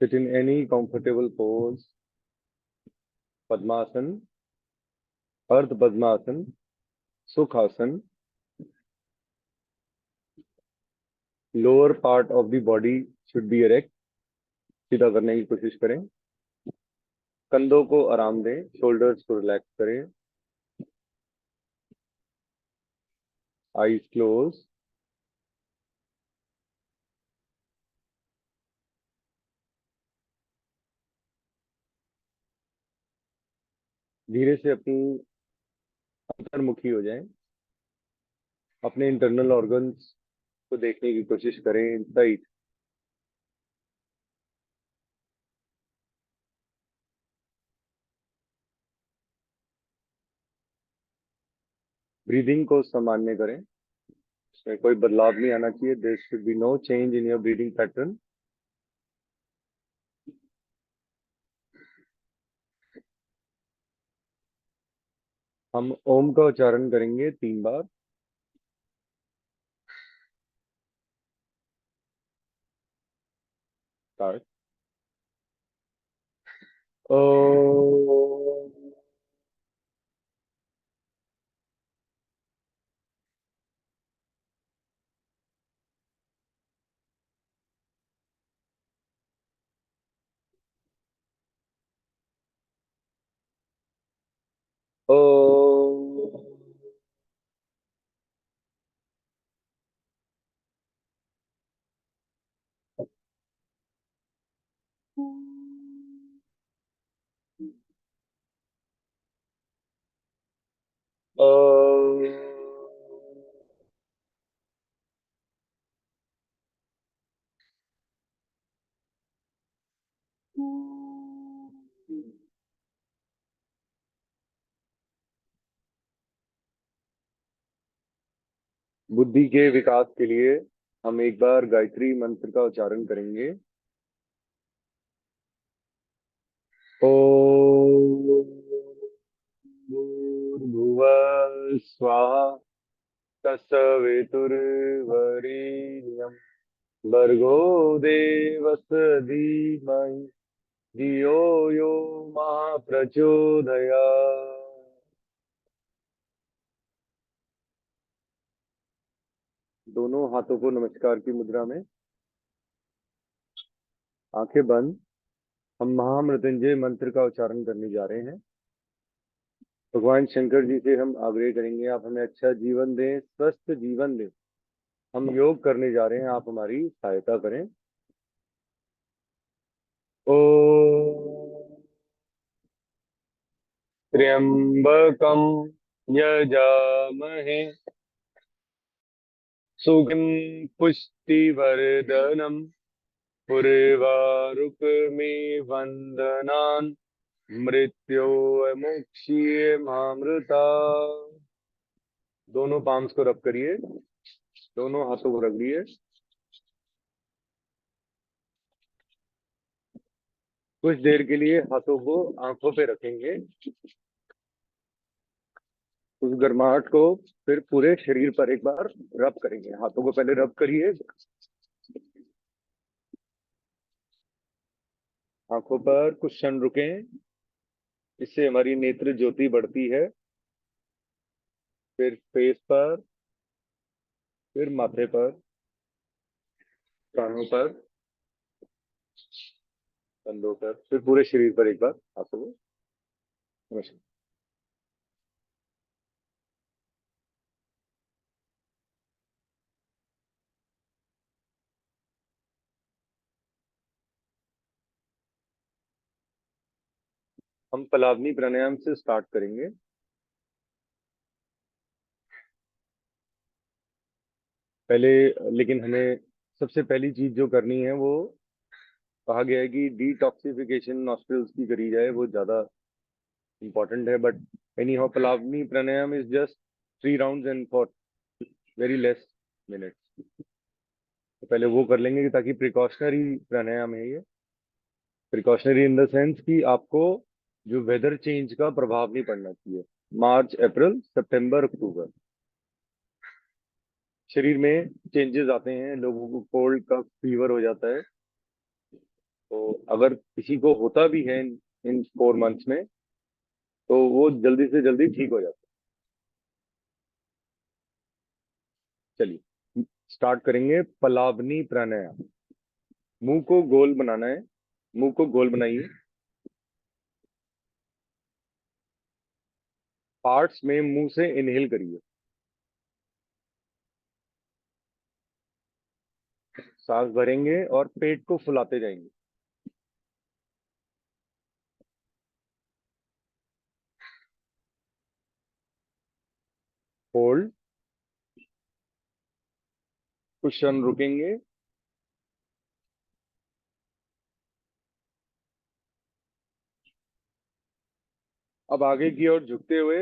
Sit in any comfortable pose. Padmasan, Ardha Padmasan, Sukhasan. Lower part of the body should be erect. सीधा करने की कोशिश करें. कंधों को आराम दें. शोल्डर्स को रिलैक्स करें. Eyes close. धीरे से अपनी अंतर्मुखी हो जाएं. अपने इंटरनल ऑर्गन्स को देखने की कोशिश करें इनसाइड. ब्रीदिंग को सामान्य करें. इसमें कोई बदलाव नहीं आना चाहिए. There should be no change in your breathing pattern. हम ओम का उच्चारण करेंगे 3 बार. स्टार्ट. ओम. ओम. ओम. बुद्धि के विकास के लिए हम एक बार गायत्री मंत्र का उच्चारण करेंगे. ओम भूर्भुवः स्वाहा तत्सवितुर्वरेण्यं भर्गो देवस्य धीमहि धियो यो प्रचोदयात्. दोनों हाथों को नमस्कार की मुद्रा में. आंखें बंद. हम महामृत्युंजय मंत्र का उच्चारण करने जा रहे हैं. भगवान शंकर जी से हम आग्रह करेंगे आप हमें अच्छा जीवन दें, स्वस्थ जीवन दें. हम योग करने जा रहे हैं, आप हमारी सहायता करें. ओम त्र्यंबकम यजामहे सुगम पुष्टिवर्धनम उर्वारुकमेव वंदनान् मृत्योर्मुक्षीयमामृता. दोनों पाम्स को रब करिए. दोनों हाथों को रगड़िए. कुछ देर के लिए हाथों को आंखों पे रखेंगे. उस गर्माहट को फिर पूरे शरीर पर एक बार रब करेंगे. हाथों को पहले रब करिए. आंखों पर कुछ क्षण रुकें. इससे हमारी नेत्र ज्योति बढ़ती है. फिर फेस पर, फिर माथे पर, कानों पर, कंधों पर, फिर पूरे शरीर पर एक बार हाथों को नमस्कार. हम पलावनी प्राणायाम से स्टार्ट करेंगे. पहले लेकिन हमें सबसे पहली चीज जो करनी है वो कहा गया है कि डिटॉक्सिफिकेशन नॉस्ट्रल्स की करी जाए. वो ज्यादा इंपॉर्टेंट है. But anyhow Plavini pranayama is just 3 rounds and for very less minutes. तो पहले वो कर लेंगे ताकि प्रिकॉशनरी प्राणायाम है ये. प्रिकॉशनरी इन द सेंस कि आपको जो वेदर चेंज का प्रभाव नहीं पड़ना चाहिए. मार्च, अप्रैल, सितंबर, अक्टूबर शरीर में चेंजेस आते हैं. लोगों को कोल्ड कफ फीवर हो जाता है. तो अगर किसी को होता भी है इन 4 मंथ्स में, तो वो जल्दी से जल्दी ठीक हो जाता है। चलिए स्टार्ट करेंगे। पलावनी प्राणायाम। मुंह को गोल बनाना है। मुंह को गोल बनाइए। पार्ट्स में मुंह से इनहेल करिए। सांस भरेंगे और पेट को फुलाते जाएंगे। होल्ड। कुछ क्षण रुकेंगे। अब आगे की ओर झुकते हुए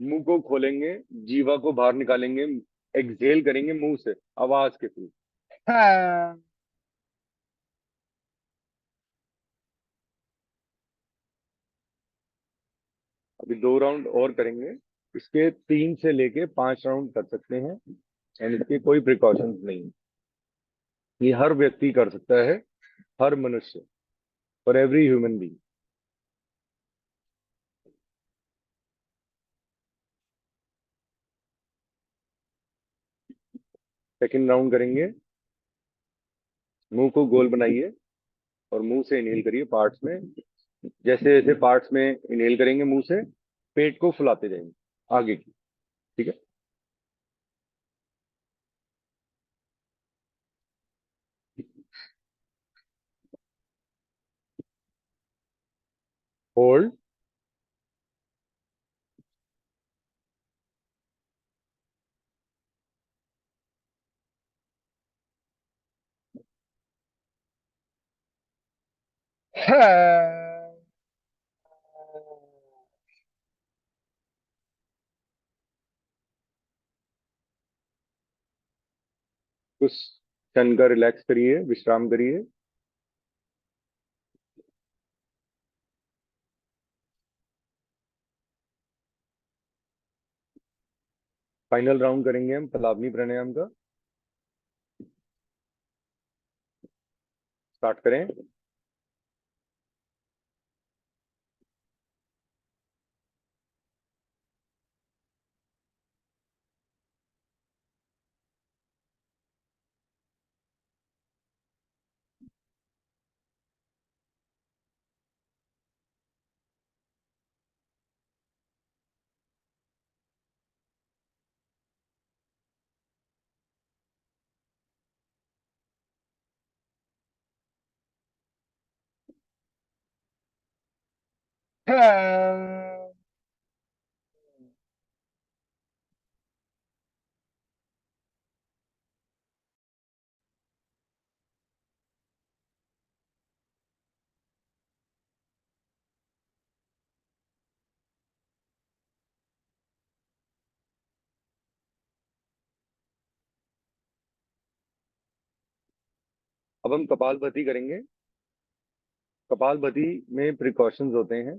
मुंह को खोलेंगे। जीवा को बाहर निकालेंगे। एक्सहेल करेंगे मुंह से आवाज के थ्रू। हाँ। अभी 2 राउंड और करेंगे। इसके 3 से लेके 5 राउंड कर सकते हैं। एंड इसके कोई प्रिकॉशंस नहीं है। ये हर व्यक्ति कर सकता है। हर मनुष्य। For every human being. Second round करेंगे। मुंह को गोल बनाइए और मुंह से इनहेल करिए पार्ट्स में। जैसे जैसे पार्ट्स में इनहेल करेंगे मुंह से, पेट को फुलाते जाएंगे आगे की। ठीक है। होल्ड। कुछ क्षण का रिलैक्स करिए, विश्राम करिए। फाइनल राउंड करेंगे हम पलावनी प्राणायाम का। स्टार्ट करें। अब हम कपालभाति करेंगे। कपालभाति में प्रिकॉशंस होते हैं।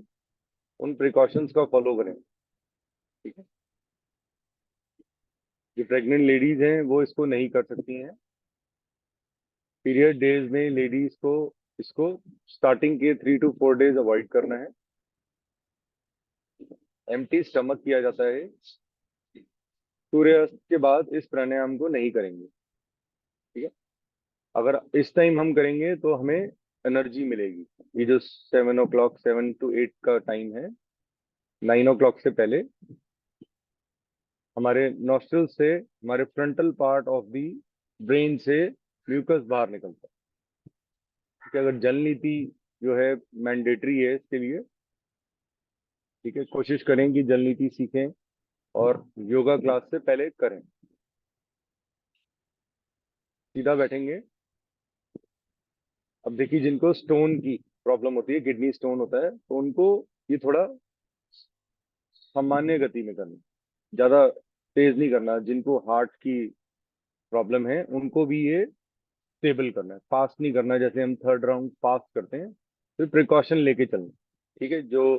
उन प्रिकॉशंस का फॉलो करें। ठीक है। जो प्रेग्नेंट लेडीज हैं वो इसको नहीं कर सकती हैं। पीरियड डेज में लेडीज को इसको स्टार्टिंग के 3 to 4 डेज अवॉइड करना है। एम्प्टी स्टमक किया जाता है। सूर्यास्त के बाद इस प्राणायाम को नहीं करेंगे। ठीक है। अगर इस टाइम हम करेंगे तो हमें एनर्जी मिलेगी। ये जो 7 o'clock 7 to 8 का टाइम है, 9 o'clock से पहले हमारे नॉस्ट्रल से, हमारे frontal part of the brain से म्यूकस बाहर निकलता है। ठीक है। अगर जल नीति जो है मैंडेटरी है इसके लिए। ठीक है। कोशिश करें कि जल नीति सीखें और योगा क्लास से पहले करें। सीधा बैठेंगे। अब देखिए जिनको स्टोन की प्रॉब्लम होती है, किडनी स्टोन होता है, तो उनको ये थोड़ा सामान्य गति में करना, ज्यादा तेज नहीं करना। जिनको हार्ट की प्रॉब्लम है उनको भी ये स्टेबल करना है, फास्ट नहीं करना। जैसे हम थर्ड राउंड फास्ट करते हैं, तो प्रिकॉशन लेके चलना। ठीक है। जो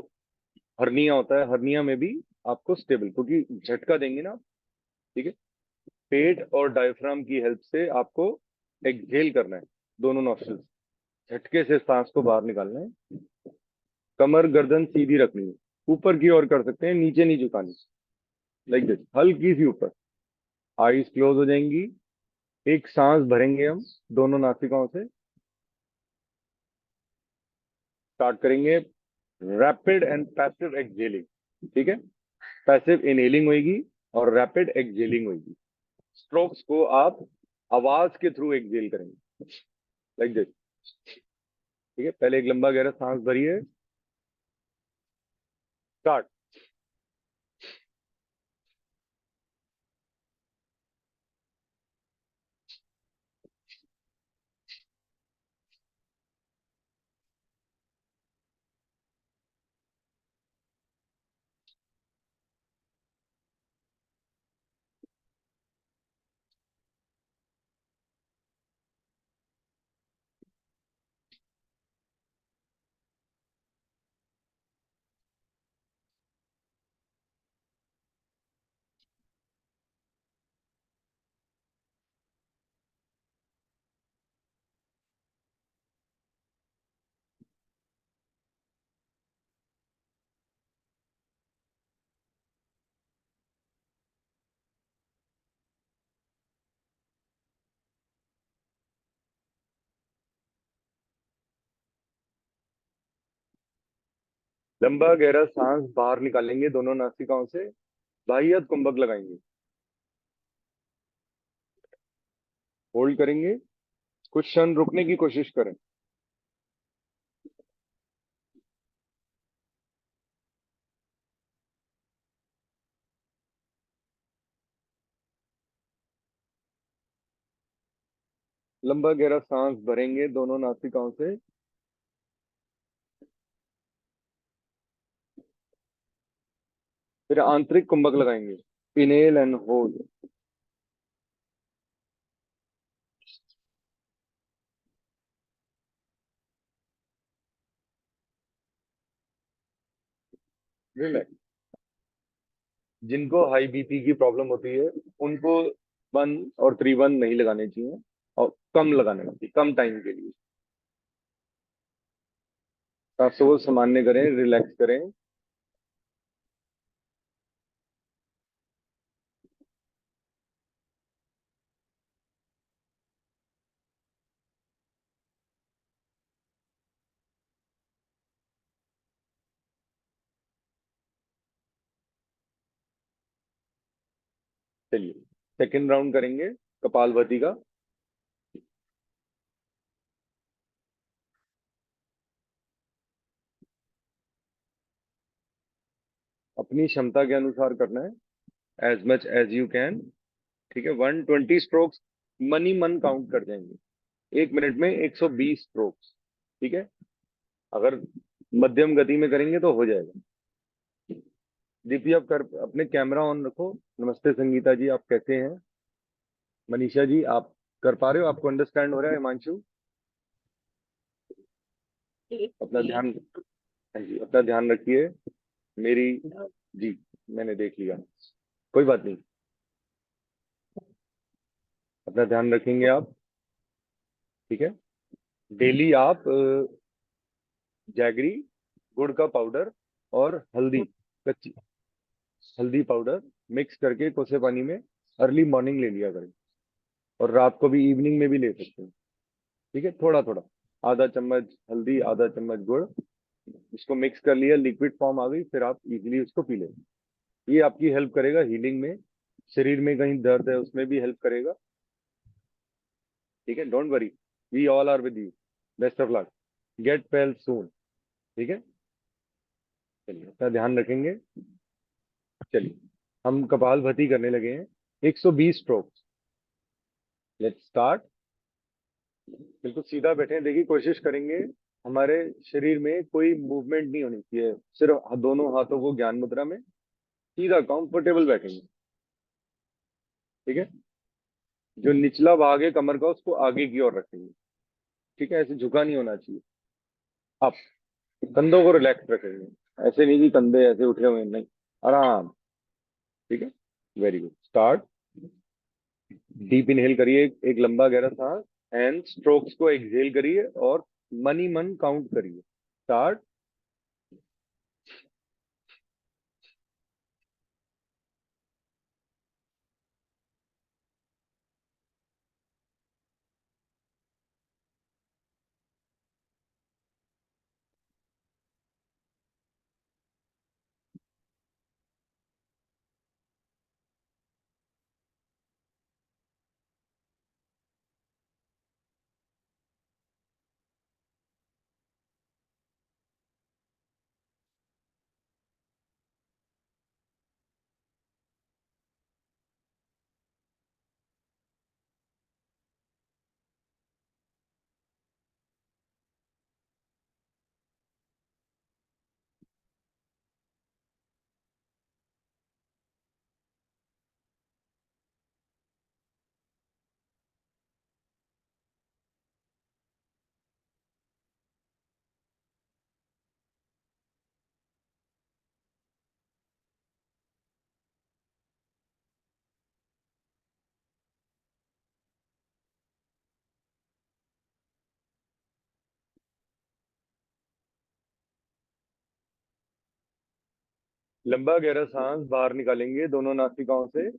हर्निया होता है, हर्निया में भी आपको स्टेबल, क्योंकि झटका देंगे ना आप। ठीक है। पेट और डायफ्राम की हेल्प से आपको एक्सहेल करना है, दोनों नॉस्ट्रल। झटके से सांस को बाहर निकालना है। कमर गर्दन सीधी रखनी है, ऊपर की ओर कर सकते हैं, नीचे नहीं झुकानी, लाइक दिस, हल्की सी ऊपर। आईज क्लोज हो जाएंगी। एक सांस भरेंगे हम दोनों नासिकाओं से। स्टार्ट करेंगे रैपिड एंड पैसिव एक्सहेलिंग। ठीक है, पैसिव इनहेलिंग होगी और रैपिड एक्सहेलिंग होगी। स्ट्रोक्स को आप आवाज के थ्रू एक्सहेल करेंगे, लाइक दिस। ठीक है, पहले एक लंबा गहरा सांस भरिए। स्टार्ट। लंबा गहरा सांस बाहर निकालेंगे दोनों नासिकाओं से। बाह्य कुंभक लगाएंगे। होल्ड करेंगे। कुछ क्षण रुकने की कोशिश करें। लंबा गहरा सांस भरेंगे दोनों नासिकाओं से। फिर आंतरिक कुंभक लगाएंगे। Inhale and hold. रिलैक्स। जिनको हाई बीपी की प्रॉब्लम होती है उनको 1 और 3 1 नहीं लगाने चाहिए, और कम लगाने चाहिए, कम टाइम के लिए। सांसों को सामान्य करें, रिलैक्स करें। चलिए, सेकेंड राउंड करेंगे कपालभाति का। अपनी क्षमता के अनुसार करना है, as much as you can. ठीक है, 120 स्ट्रोक्स मन ही मन काउंट कर जाएंगे। 1 मिनट में 120 स्ट्रोक्स। ठीक है, अगर मध्यम गति में करेंगे तो हो जाएगा। दीपी, आप कर अपने कैमरा ऑन रखो। नमस्ते संगीता जी, आप कैसे हैं? मनीषा जी, आप कर पा रहे हो? आपको अंडरस्टैंड हो रहा है? हिमांशु, अपना ध्यान, हाँ जी, अपना ध्यान रखिए। मेरी, जी, मैंने देख लिया, कोई बात नहीं। अपना ध्यान रखेंगे आप। ठीक है, डेली आप जैगरी, गुड़ का पाउडर और हल्दी, कच्ची हल्दी पाउडर मिक्स करके कोसे पानी में अर्ली मॉर्निंग ले लिया करें। और रात को भी, इवनिंग में भी ले सकते हैं। ठीक है, थोड़ा थोड़ा, आधा चम्मच हल्दी, आधा चम्मच गुड़, इसको मिक्स कर लिया, लिक्विड फॉर्म आ गई, फिर आप इजीली उसको पी लें। ये आपकी हेल्प करेगा हीलिंग में। शरीर में कहीं दर्द है उसमें भी हेल्प करेगा। ठीक है, don't worry, we all are with you. Best of luck, get well soon. ठीक है, चलिए, अपना ध्यान रखेंगे। चलिए, हम कपालभाति करने लगे हैं। 120 स्ट्रोक्स। Let's start. बिल्कुल सीधा बैठे, देखिए कोशिश करेंगे हमारे शरीर में कोई मूवमेंट नहीं होनी चाहिए, सिर्फ दोनों हाथों को ज्ञान मुद्रा में सीधा कंफर्टेबल बैठेंगे। ठीक है, जो निचला भाग है कमर का उसको आगे की ओर रखेंगे। ठीक है, ऐसे झुका नहीं होना चाहिए। अब कंधों को रिलैक्स रखेंगे, ऐसे नहीं कि कंधे ऐसे उठे हुए हैं, नहीं, आराम। ठीक है, very good. Start. Deep inhale करिए, एक लंबा गहरा सांस, एंड स्ट्रोक्स को एक्सहेल करिए और मन ही मन काउंट करिए। स्टार्ट। लंबा गहरा सांस बाहर निकालेंगे दोनों नासिकाओं से।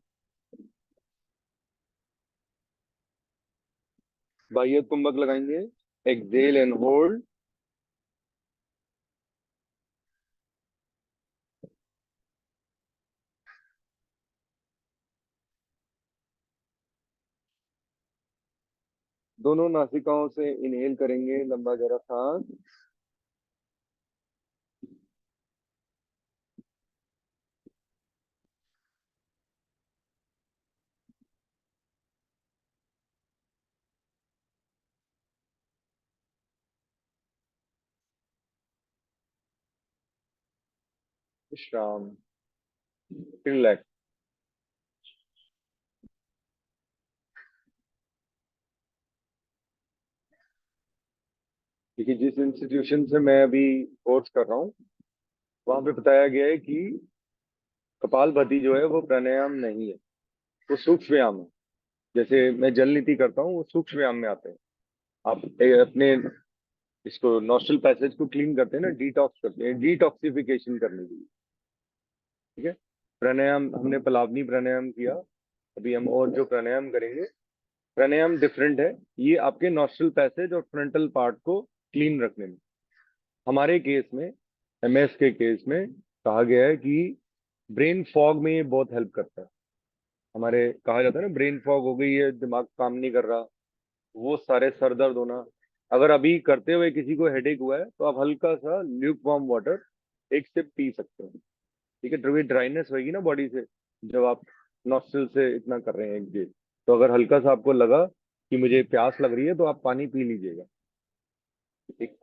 बाह्य कुंभक लगाएंगे। Exhale and hold. दोनों नासिकाओं से इनहेल करेंगे लंबा गहरा सांस। विश्राम। रिलैक्स। देखिए, जिस इंस्टीट्यूशन से मैं अभी कोर्स कर रहा हूँ, वहां पे बताया गया है कि कपालभाति जो है वो प्राणायाम नहीं है, वो सूक्ष्म व्यायाम है। जैसे मैं जल नीति करता हूँ, वो सूक्ष्म व्यायाम में आते हैं। आप अपने इसको नॉस्ट्रल पैसेज को क्लीन करते हैं ना, डिटॉक्स करते हैं, डिटॉक्सिफिकेशन करने के लिए। ठीक है। प्राणायाम हमने पलावनी प्राणायाम किया। अभी हम और जो प्राणायाम करेंगे, प्राणायाम डिफरेंट है। ये आपके नॉस्ट्रल पैसेज और फ्रंटल पार्ट को क्लीन रखने में, हमारे केस में, एमएस के केस में कहा गया है कि ब्रेन फॉग में ये बहुत हेल्प करता है। हमारे कहा जाता है ना, ब्रेन फॉग हो गई है, दिमाग काम नहीं कर रहा, वो सारे सर दर्द होना, अगर अभी करते हुए किसी को हेडेक हुआ है तो आप हल्का सा ल्यूक वार्म वाटर एक सिप पी सकते हैं। ठीक है। ड्राई ड्राइनेस होगी ना बॉडी से, जब आप नॉस्ट्रल से इतना कर रहे हैं एक, तो अगर हल्का सा आपको लगा कि मुझे प्यास लग रही है तो आप पानी पी लीजिएगा। ठीक।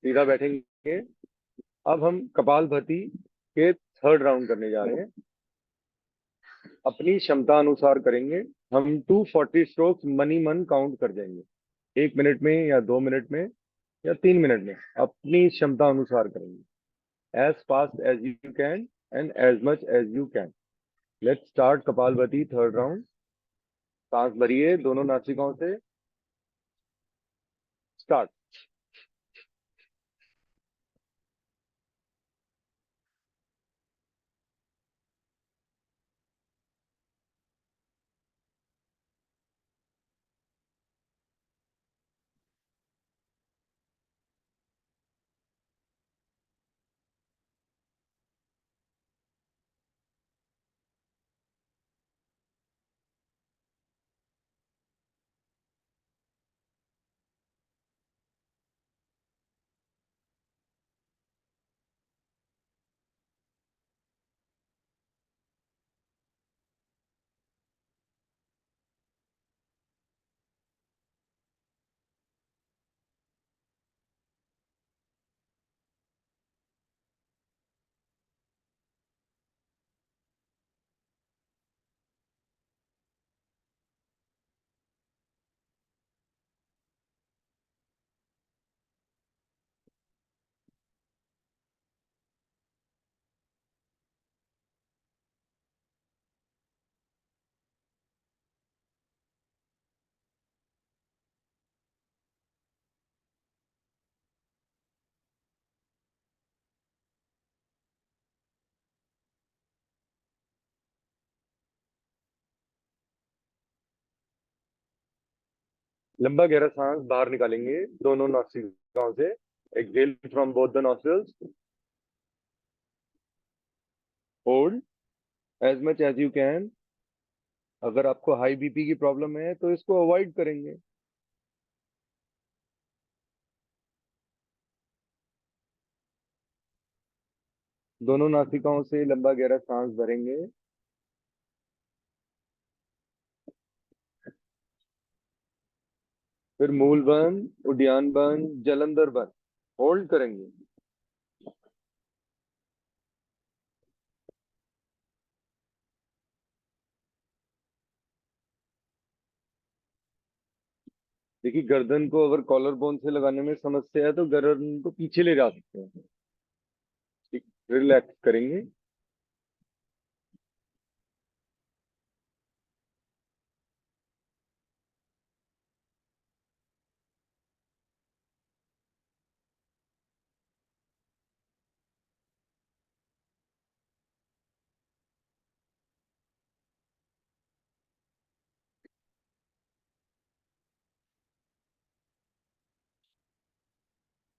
सीधा बैठेंगे। अब हम कपालभाति के थर्ड राउंड करने जा रहे हैं। अपनी क्षमता अनुसार करेंगे। हम 240 स्ट्रोक्स मन ही मन काउंट कर जाएंगे, 1 मिनट में या 2 मिनट में या 3 मिनट में, अपनी क्षमता अनुसार करेंगे। As fast as you can and as much as you can. Let's start kapalbhati third round. सांस भरिए दोनों नासिकाओं से। स्टार्ट। लंबा गहरा सांस बाहर निकालेंगे दोनों नासिकाओं से। Exhale from both the nostrils. Hold as much as you can. अगर आपको हाई बीपी की प्रॉब्लम है तो इसको अवॉइड करेंगे। दोनों नासिकाओं से लंबा गहरा सांस भरेंगे। फिर मूल बंद, उद्यान बंद, जलंधर बंद। होल्ड करेंगे। देखिए, गर्दन को अगर कॉलर बोन से लगाने में समस्या है तो गर्दन को पीछे ले जा सकते हैं। ठीक, रिलैक्स करेंगे।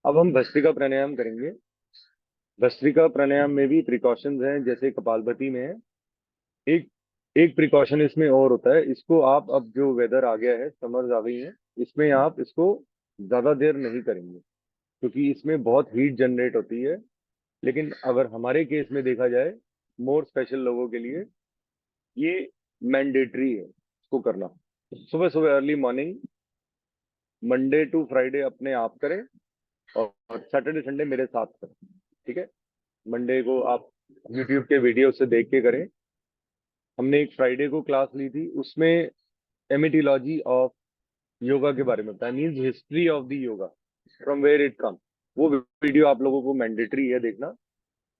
अब हम भस्त्रिका प्राणायाम करेंगे। भस्त्रिका प्राणायाम में भी प्रिकॉशंस हैं जैसे कपालभाति में है। एक एक प्रिकॉशन इसमें और होता है, इसको आप, अब जो वेदर आ गया है, समर्स आ गई है, इसमें आप इसको ज्यादा देर नहीं करेंगे क्योंकि इसमें बहुत हीट जनरेट होती है। लेकिन अगर हमारे केस में देखा जाए, मोर स्पेशल लोगों के लिए ये मैंडेटरी है इसको करना। सुबह सुबह early morning, Monday to Friday अपने आप करें और सैटरडे संडे मेरे साथ करें। ठीक है। मंडे को आप यूट्यूब के वीडियो से देख के करें। हमने एक फ्राइडे को क्लास ली थी, उसमें एमिटियोलॉजी ऑफ योगा के बारे में बताया, means history of the yoga, from where it come. वो वीडियो आप लोगों को मैंडेटरी है देखना।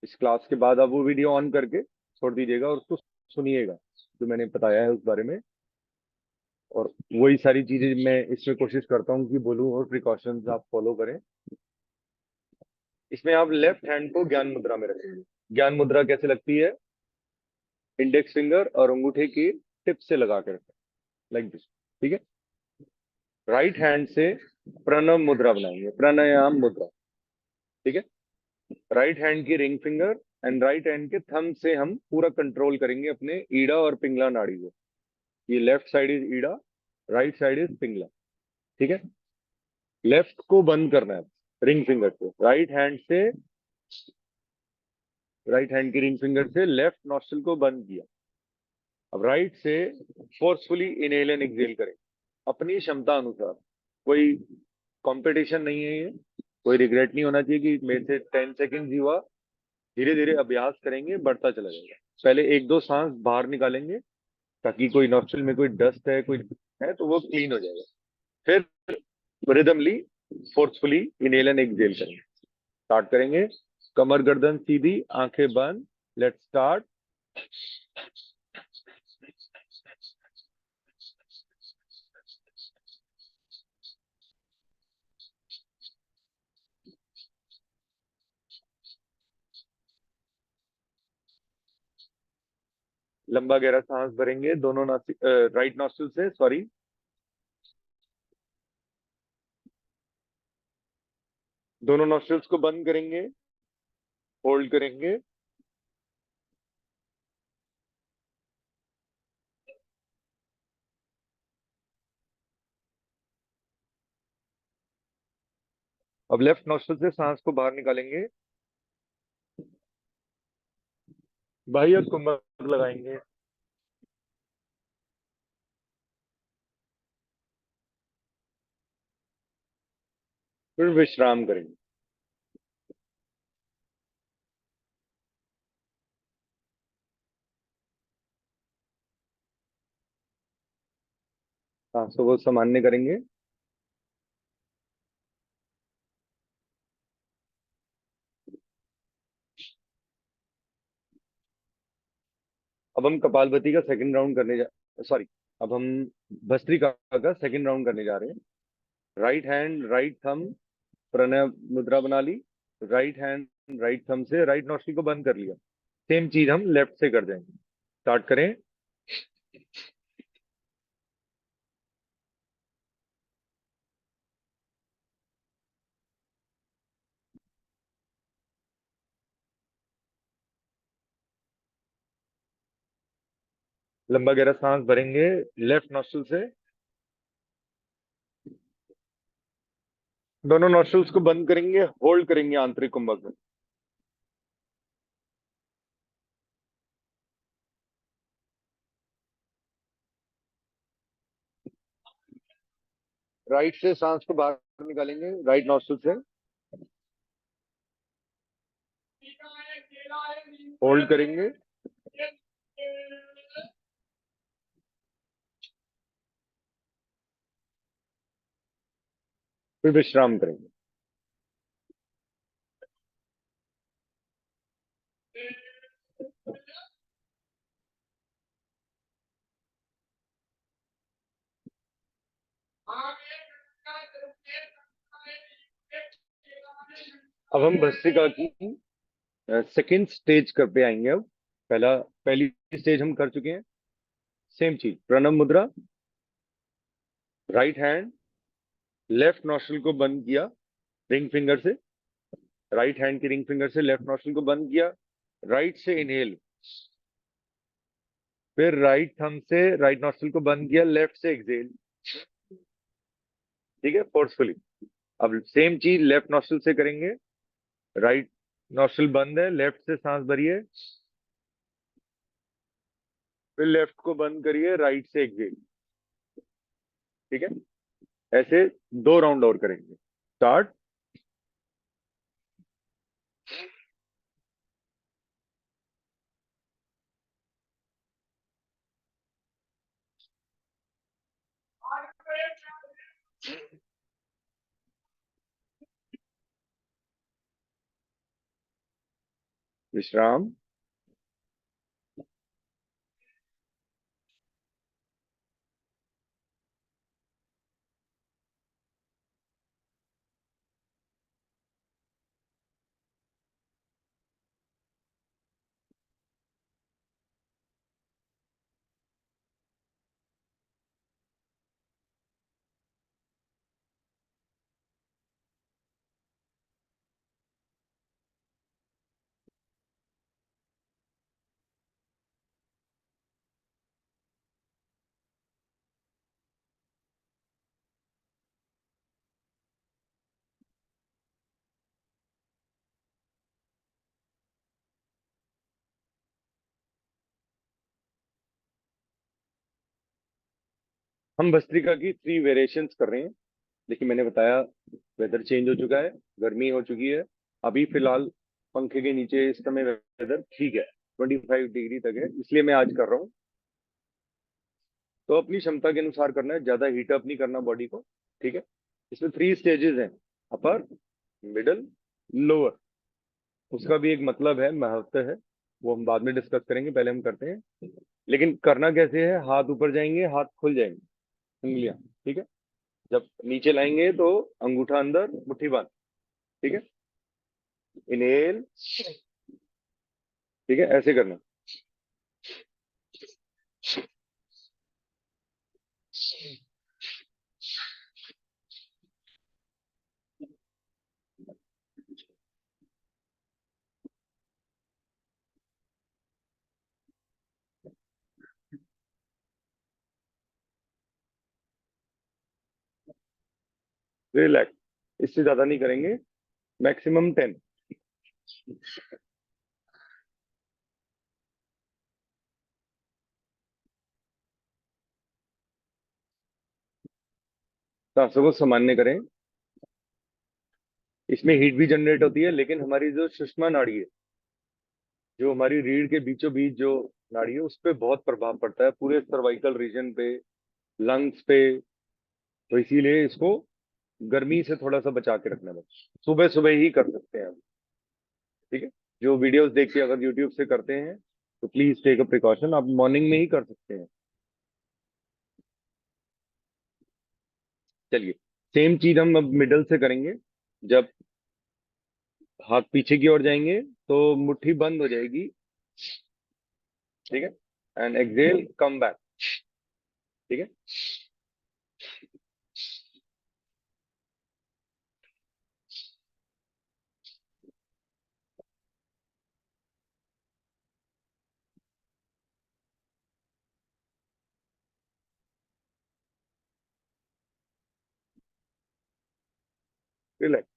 इस क्लास के बाद आप वो वीडियो ऑन करके छोड़ दीजिएगा और उसको सुनिएगा जो मैंने बताया है उस बारे में। और वही सारी चीजें मैं इसमें कोशिश करता हूँ कि बोलूँ और प्रिकॉशंस आप फॉलो करें। इसमें आप लेफ्ट हैंड को ज्ञान मुद्रा में रखेंगे। ज्ञान मुद्रा कैसे लगती है? इंडेक्स फिंगर और अंगूठे की टिप से लगा के रखें, लाइक दिस। ठीक है। राइट हैंड से प्रणव मुद्रा बनाएंगे, प्राणायाम मुद्रा। ठीक है। राइट हैंड की ring finger and right hand के थंब से हम पूरा कंट्रोल करेंगे अपने ईड़ा और पिंगला नाड़ी को। ये left side is Ida, right side is Pingala. ठीक है। लेफ्ट को बंद करना है रिंग फिंगर से। राइट हैंड की रिंग फिंगर से लेफ्ट नॉस्ट्रल को बंद किया। अब राइट से फोर्सफुली इनहेल एंड एक्सहेल करें अपनी क्षमता अनुसार। कोई कंपटीशन नहीं है ये, कोई रिग्रेट नहीं होना चाहिए कि मेरे से 10 सेकेंड ही हुआ। धीरे धीरे अभ्यास करेंगे, बढ़ता चला जाएगा। पहले एक दो सांस बाहर निकालेंगे ताकि कोई नॉस्ट्रल में कोई डस्ट है, कोई है तो वो क्लीन हो जाएगा। फिर रिदमली फोर्सफुली इनहेल एंड एक्सहेल करेंगे। स्टार्ट करेंगे। कमर गर्दन सीधी, आंखें बंद। Let's start. लंबा गहरा सांस भरेंगे दोनों नासिक, राइट नॉस्ट्रल से, सॉरी। दोनों नॉस्ट्रल्स को बंद करेंगे, होल्ड करेंगे। अब लेफ्ट नॉस्ट्रल से सांस को बाहर निकालेंगे, बाह्य कुंभक लगाएंगे। फिर विश्राम करेंगे। सांसों को सामान्य करेंगे। अब हम कपालभाति का सेकंड राउंड करने जा, सॉरी, अब हम भस्त्रिका का सेकंड राउंड करने जा रहे हैं। राइट हैंड राइट थंब, प्रणय मुद्रा बना ली। राइट हैंड राइट थंब से राइट नॉस्ट्रिल को बंद कर लिया। सेम चीज हम लेफ्ट से कर देंगे। स्टार्ट करें। लंबा गहरा सांस भरेंगे लेफ्ट नॉस्ट्रल से। दोनों नॉस्ट्रल्स को बंद करेंगे, होल्ड करेंगे आंतरिक कुंभक में। राइट से सांस को बाहर निकालेंगे, राइट नॉस्ट्रल से। होल्ड करेंगे। फिर विश्राम करेंगे। अब हम भस्त्रिका की सेकेंड स्टेज कर पे आएंगे। अब पहली स्टेज हम कर चुके हैं। सेम चीज, प्रणव मुद्रा। राइट हैंड, लेफ्ट नॉस्ट्रल को बंद किया रिंग फिंगर से। राइट हैंड की रिंग फिंगर से लेफ्ट नॉस्ट्रल को बंद किया। राइट से इनहेल। फिर राइट थंब से राइट नॉस्ट्रल को बंद किया, लेफ्ट से एक्सहेल। ठीक है, फोर्सफुली। अब सेम चीज लेफ्ट नॉस्ट्रल से करेंगे। राइट नॉस्ट्रल बंद है, लेफ्ट से सांस भरिए। फिर लेफ्ट को बंद करिए, राइट से एक्सहेल। ठीक है, ऐसे 2 राउंड और करेंगे। स्टार्ट। विश्राम। हम भस्त्रिका की 3 वेरिएशंस कर रहे हैं। देखिए, मैंने बताया वेदर चेंज हो चुका है, गर्मी हो चुकी है। अभी फिलहाल पंखे के नीचे इस समय वेदर ठीक है, 25 डिग्री तक है, इसलिए मैं आज कर रहा हूँ। तो अपनी क्षमता के अनुसार करना है, ज्यादा हीट अप नहीं करना बॉडी को। ठीक है, इसमें 3 स्टेजेस हैं। अपर, मिडल, लोअर। उसका भी एक मतलब है, महत्व है, वो हम बाद में डिस्कस करेंगे, पहले हम करते हैं। लेकिन करना कैसे है, हाथ ऊपर जाएंगे, हाथ खुल जाएंगे, उंगलियां। ठीक है, जब नीचे लाएंगे तो अंगूठा अंदर, मुट्ठी बंद। ठीक है, इनहेल। ठीक है, ऐसे करना। रिलैक्स, इससे ज्यादा नहीं करेंगे, मैक्सिमम 10। सांसों को सामान्य करें। इसमें हीट भी जनरेट होती है, लेकिन हमारी जो सुषमा नाड़ी है, जो हमारी रीढ़ के बीचों बीच जो नाड़ी है, उस पर बहुत प्रभाव पड़ता है, पूरे सर्वाइकल रीजन पे, लंग्स पे। तो इसीलिए इसको गर्मी से थोड़ा सा बचा के रखना, बस सुबह सुबह ही कर सकते हैं हम। ठीक है, जो वीडियोस देख के अगर यूट्यूब से करते हैं तो प्लीज टेक अ प्रिकॉशन, आप मॉर्निंग में ही कर सकते हैं। चलिए, सेम चीज हम अब मिडल से करेंगे। जब हाथ पीछे की ओर जाएंगे तो मुट्ठी बंद हो जाएगी। ठीक है, एंड एक्सेल, कम बैक। ठीक है, रिलैक्स।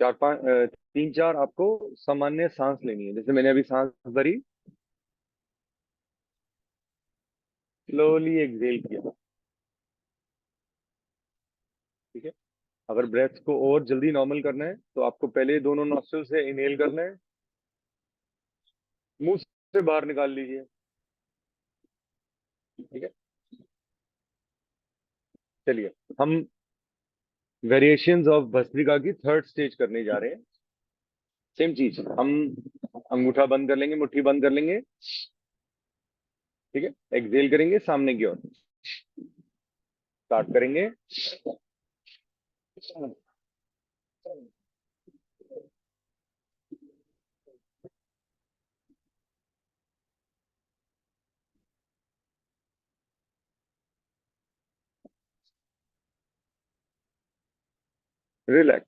3 4 आपको सामान्य सांस लेनी है, जैसे मैंने अभी सांस भरी, स्लोली एक्सेल किया। ठीक है। अगर ब्रेथ को और जल्दी नॉर्मल करना है तो आपको पहले दोनों नॉस्ट्रल से इनहेल करना है, मुंह से बाहर निकाल लीजिए। ठीक है। चलिए, हम वेरिएशंस ऑफ भस्त्रिका की थर्ड स्टेज करने जा रहे हैं। सेम चीज, हम अंगूठा बंद कर लेंगे, मुट्ठी बंद कर लेंगे। ठीक है। एक्सेल करेंगे सामने की ओर, स्टार्ट करेंगे। रिलैक्स।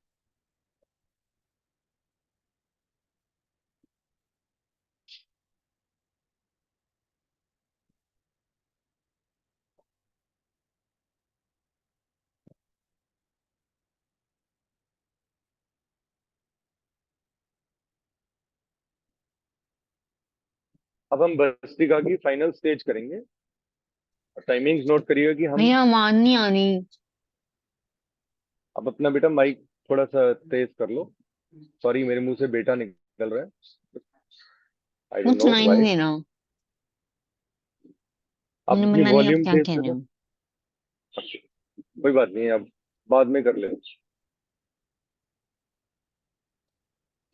अब हम भस्त्रिका की फाइनल स्टेज करेंगे। टाइमिंग्स नोट करिएगा कि हम, भैया मान नहीं आ रही। अब अपना बेटा माइक थोड़ा सा तेज कर लो। सॉरी, मेरे मुंह से बेटा निकल रहा है, आई डोंट मुझे नो सुनाई नहीं व्हाई। दे रहा। आप मुझे अपनी पता नहीं आप वॉल्यूम क्या तेज कह रहे करो। हो। कोई बात नहीं, अब बाद में कर लेंगे।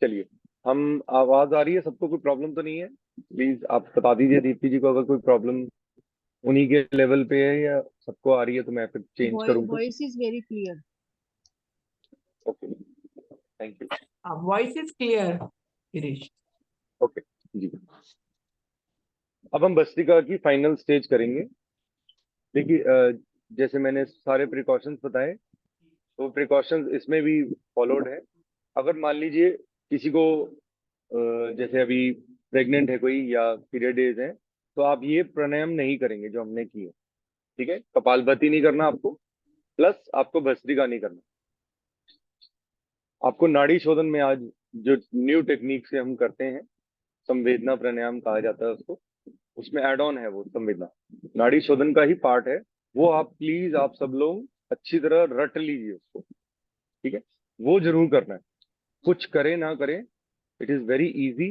चलिए, हम, आवाज आ रही है सबको? कोई प्रॉब्लम तो नहीं है? प्लीज आप बता दीजिए दीप्ति जी को अगर कोई प्रॉब्लम उन्हीं के लेवल पे है, या सबको आ रही है तो मैं फिर चेंज करूँ कुछ। Voice is very clear. Okay, thank you. Voice is clear, Girish. Okay जी। अब हम भस्त्रिका की फाइनल स्टेज करेंगे। देखिए, जैसे मैंने सारे प्रिकॉशंस बताए, तो प्रिकॉशंस इसमें भी फॉलोड है। अगर मान लीजिए किसी को, जैसे अभी प्रेग्नेंट है कोई या पीरियड एज है, तो आप ये प्राणायाम नहीं करेंगे जो हमने किए। ठीक है। कपालभाति नहीं करना आपको, प्लस आपको भस्त्रिका नहीं करना। आपको नाड़ी शोधन में आज जो न्यू टेक्निक से हम करते हैं, संवेदना प्राणायाम कहा जाता है उसको, उसमें एड ऑन है वो संवेदना, नाड़ी शोधन का ही पार्ट है वो। आप प्लीज, आप सब लोग अच्छी तरह रट लीजिए उसको। ठीक है। वो जरूर करना है, कुछ करे ना करे। It is very easy,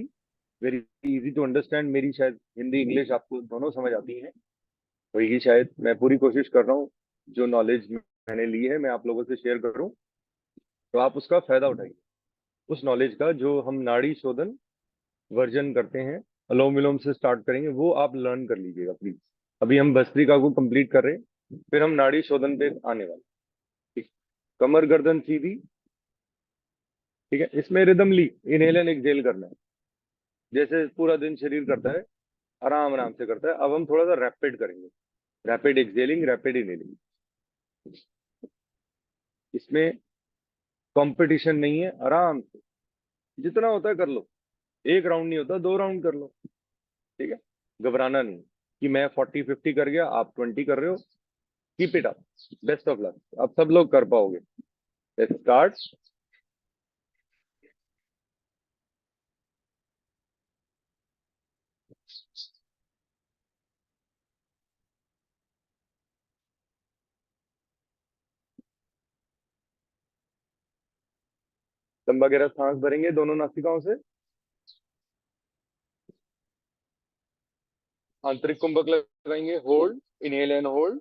very easy to understand. मेरी शायद हिंदी इंग्लिश आपको दोनों समझ आती है, वही शायद मैं पूरी कोशिश कर रहा हूँ जो नॉलेज मैंने ली है मैं आप लोगों से शेयर करूँ, तो आप उसका फायदा उठाइए, उस नॉलेज का जो हम नाड़ी शोधन वर्जन करते हैं, अनुलोम विलोम से स्टार्ट करेंगे, वो आप लर्न कर लीजिएगा प्लीज। अभी हम भस्त्रिका को कंप्लीट कर रहे हैं, फिर हम नाड़ी शोधन पे आने वाले। ठीक। कमर गर्दन सीधी। ठीक है। इसमें रिदम ली, इनहेल एंड एक्सहेल करना है, जैसे पूरा दिन शरीर करता है, आराम आराम से करता है। अब हम थोड़ा सा रैपिड करेंगे, रैपिड एक्सहेलिंग, रैपिड इनहेलिंग। इसमें कंपटीशन नहीं है, आराम से जितना होता है कर लो। एक राउंड नहीं होता, 2 राउंड कर लो। ठीक है। घबराना नहीं कि मैं 40 50 कर गया, आप 20 कर रहे हो। Keep it up, best of luck, आप सब लोग कर पाओगे। Let's start. लंबा गहरा सांस भरेंगे दोनों नासिकाओं से, आंतरिक कुंभक लगाएंगे, hold, inhale and hold,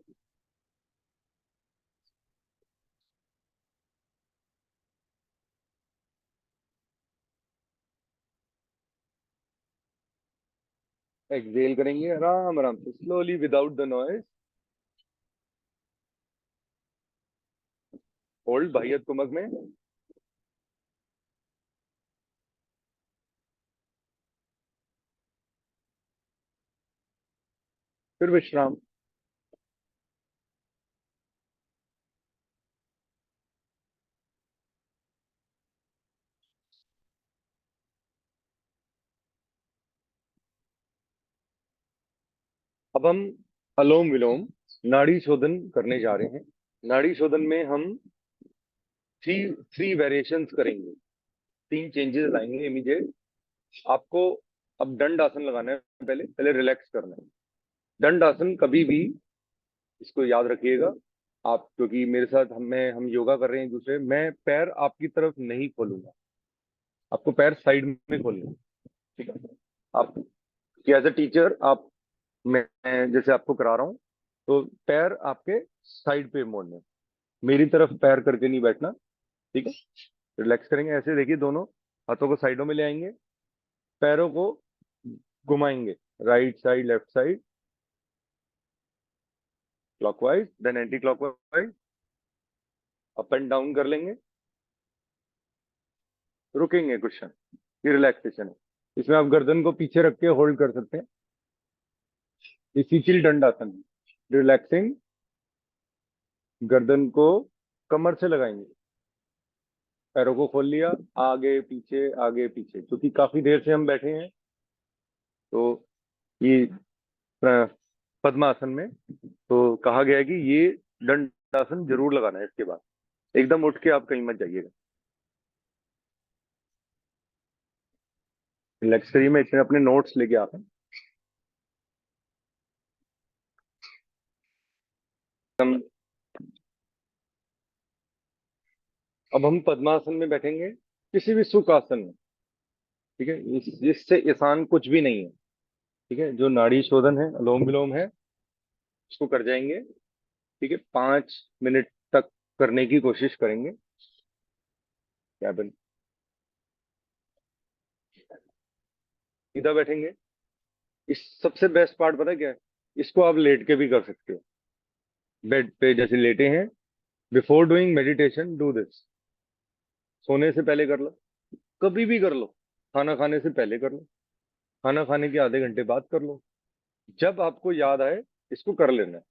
exhale करेंगे आराम आराम से, slowly, without the noise. Hold बाह्य कुंभक में, फिर विश्राम। अब हम अलोम विलोम नाड़ी शोधन करने जा रहे हैं। नाड़ी शोधन में हम थ्री थ्री वेरिएशंस करेंगे, तीन चेंजेस लाएंगे इमीडिएट। आपको अब दंड आसन लगाना है, पहले पहले रिलैक्स करना है। दंड आसन कभी भी, इसको याद रखिएगा आप, क्योंकि मेरे साथ हम योगा कर रहे हैं दूसरे, मैं पैर आपकी तरफ नहीं खोलूंगा, आपको पैर साइड में खोलने हैं, ठीक है। आप एज अ टीचर आप, मैं जैसे आपको करा रहा हूँ, तो पैर आपके साइड पे मोड़ने हैं। मेरी तरफ पैर करके नहीं बैठना, ठीक है। रिलैक्स करेंगे ऐसे, देखिए दोनों हाथों को साइडों में ले आएंगे, पैरों को घुमाएंगे, right side left side, clockwise then anti clockwise, up and down कर लेंगे, रुकेंगे कुछ क्षण। ये रिलैक्सेशन है, इसमें आप गर्दन को पीछे रख के होल्ड कर सकते हैं। ये शिथिल दंडासन है, रिलैक्सिंग। गर्दन को कमर से लगाएंगे, पैरों को खोल लिया, आगे पीछे, क्योंकि काफी देर से हम बैठे हैं, तो ये पद्मासन में तो कहा गया है कि ये दंडासन जरूर लगाना है। इसके बाद एकदम उठ के आप कहीं मत जाइएगा, रिलैक्स करिए। मैं इसमें अपने नोट्स लेके आता हूँ। हम अब हम पद्मासन में बैठेंगे, किसी भी सुख आसन में, ठीक है। इससे आसान कुछ भी नहीं है, ठीक है। जो नाड़ी शोधन है, अनुलोम विलोम है, उसको कर जाएंगे, ठीक है। 5 मिनट तक करने की कोशिश करेंगे। क्या बन, सीधा बैठेंगे। इस सबसे बेस्ट पार्ट पता है क्या है, इसको आप लेट के भी कर सकते हो, बेड पे जैसे लेटे हैं। Before doing meditation do this. सोने से पहले कर लो, कभी भी कर लो, खाना खाने से पहले कर लो, खाना खाने के आधे घंटे बाद कर लो, जब आपको याद आए इसको कर लेना है।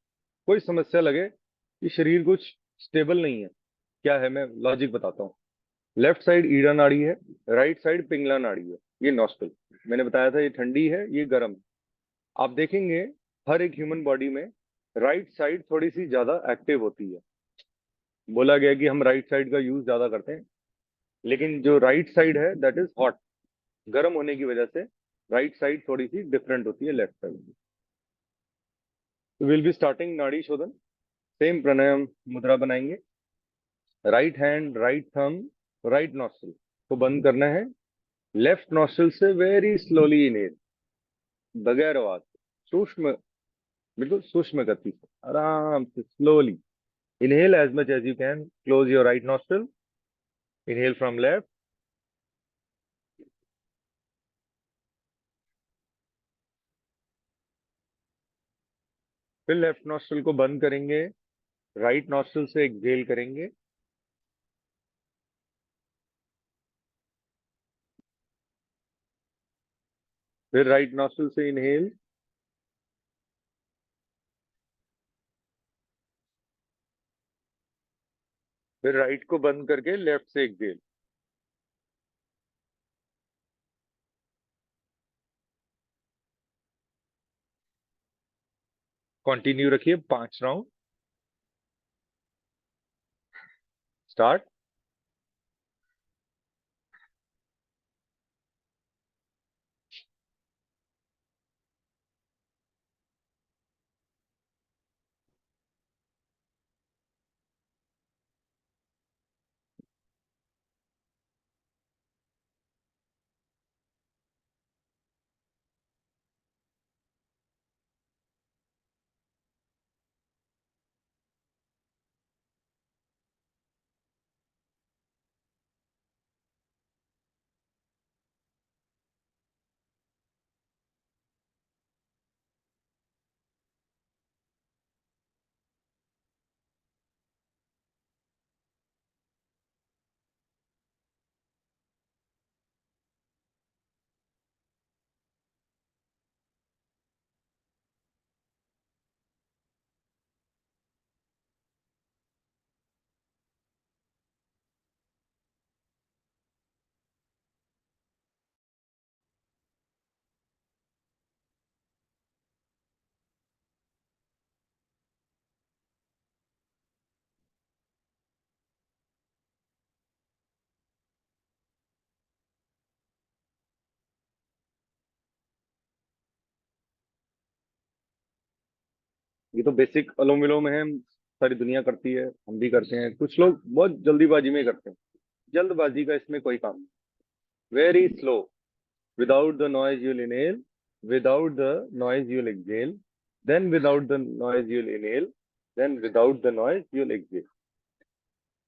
कोई समस्या लगे कि शरीर कुछ स्टेबल नहीं है, क्या है मैं लॉजिक बताता हूँ। लेफ्ट साइड ईड़ा नाड़ी है, राइट साइड पिंगला नाड़ी है। ये नॉस्ट्रल, मैंने बताया था, ये ठंडी है ये गर्म है। आप देखेंगे हर एक ह्यूमन बॉडी में राइट साइड थोड़ी सी ज्यादा एक्टिव होती है। बोला गया कि हम राइट साइड का यूज ज्यादा करते हैं, लेकिन जो राइट साइड है दैट इज हॉट, गर्म होने की वजह से राइट साइड थोड़ी सी डिफरेंट होती है लेफ्ट साइड से। तो विल बी स्टार्टिंग नाड़ी शोधन। सेम प्राणायाम मुद्रा बनाएंगे, right hand right thumb right nostril को बंद करना है। लेफ्ट नॉस्ट्रल से वेरी स्लोली इनहेल, बगैर आवाज, सूक्ष्म, बिल्कुल सूक्ष्म गति से, आराम से slowly inhale as much as you can. Close your right nostril, inhale from left, फिर लेफ्ट नॉस्ट्रल को बंद करेंगे, राइट नॉस्ट्रल से एक्सहेल करेंगे, फिर राइट नॉस्ट्रल से इनहेल, फिर राइट को बंद करके लेफ्ट से एक्सहेल। कंटिन्यू रखिए 5 राउंड। स्टार्ट। ये तो बेसिक अनुलोम विलोम है, सारी दुनिया करती है, हम भी करते हैं, कुछ लोग बहुत जल्दीबाजी में करते हैं। जल्दबाजी का इसमें कोई काम नहीं। Very slow, without the noise you'll inhale, without the noise you'll exhale, then without the noise you'll inhale, then without the noise you'll exhale.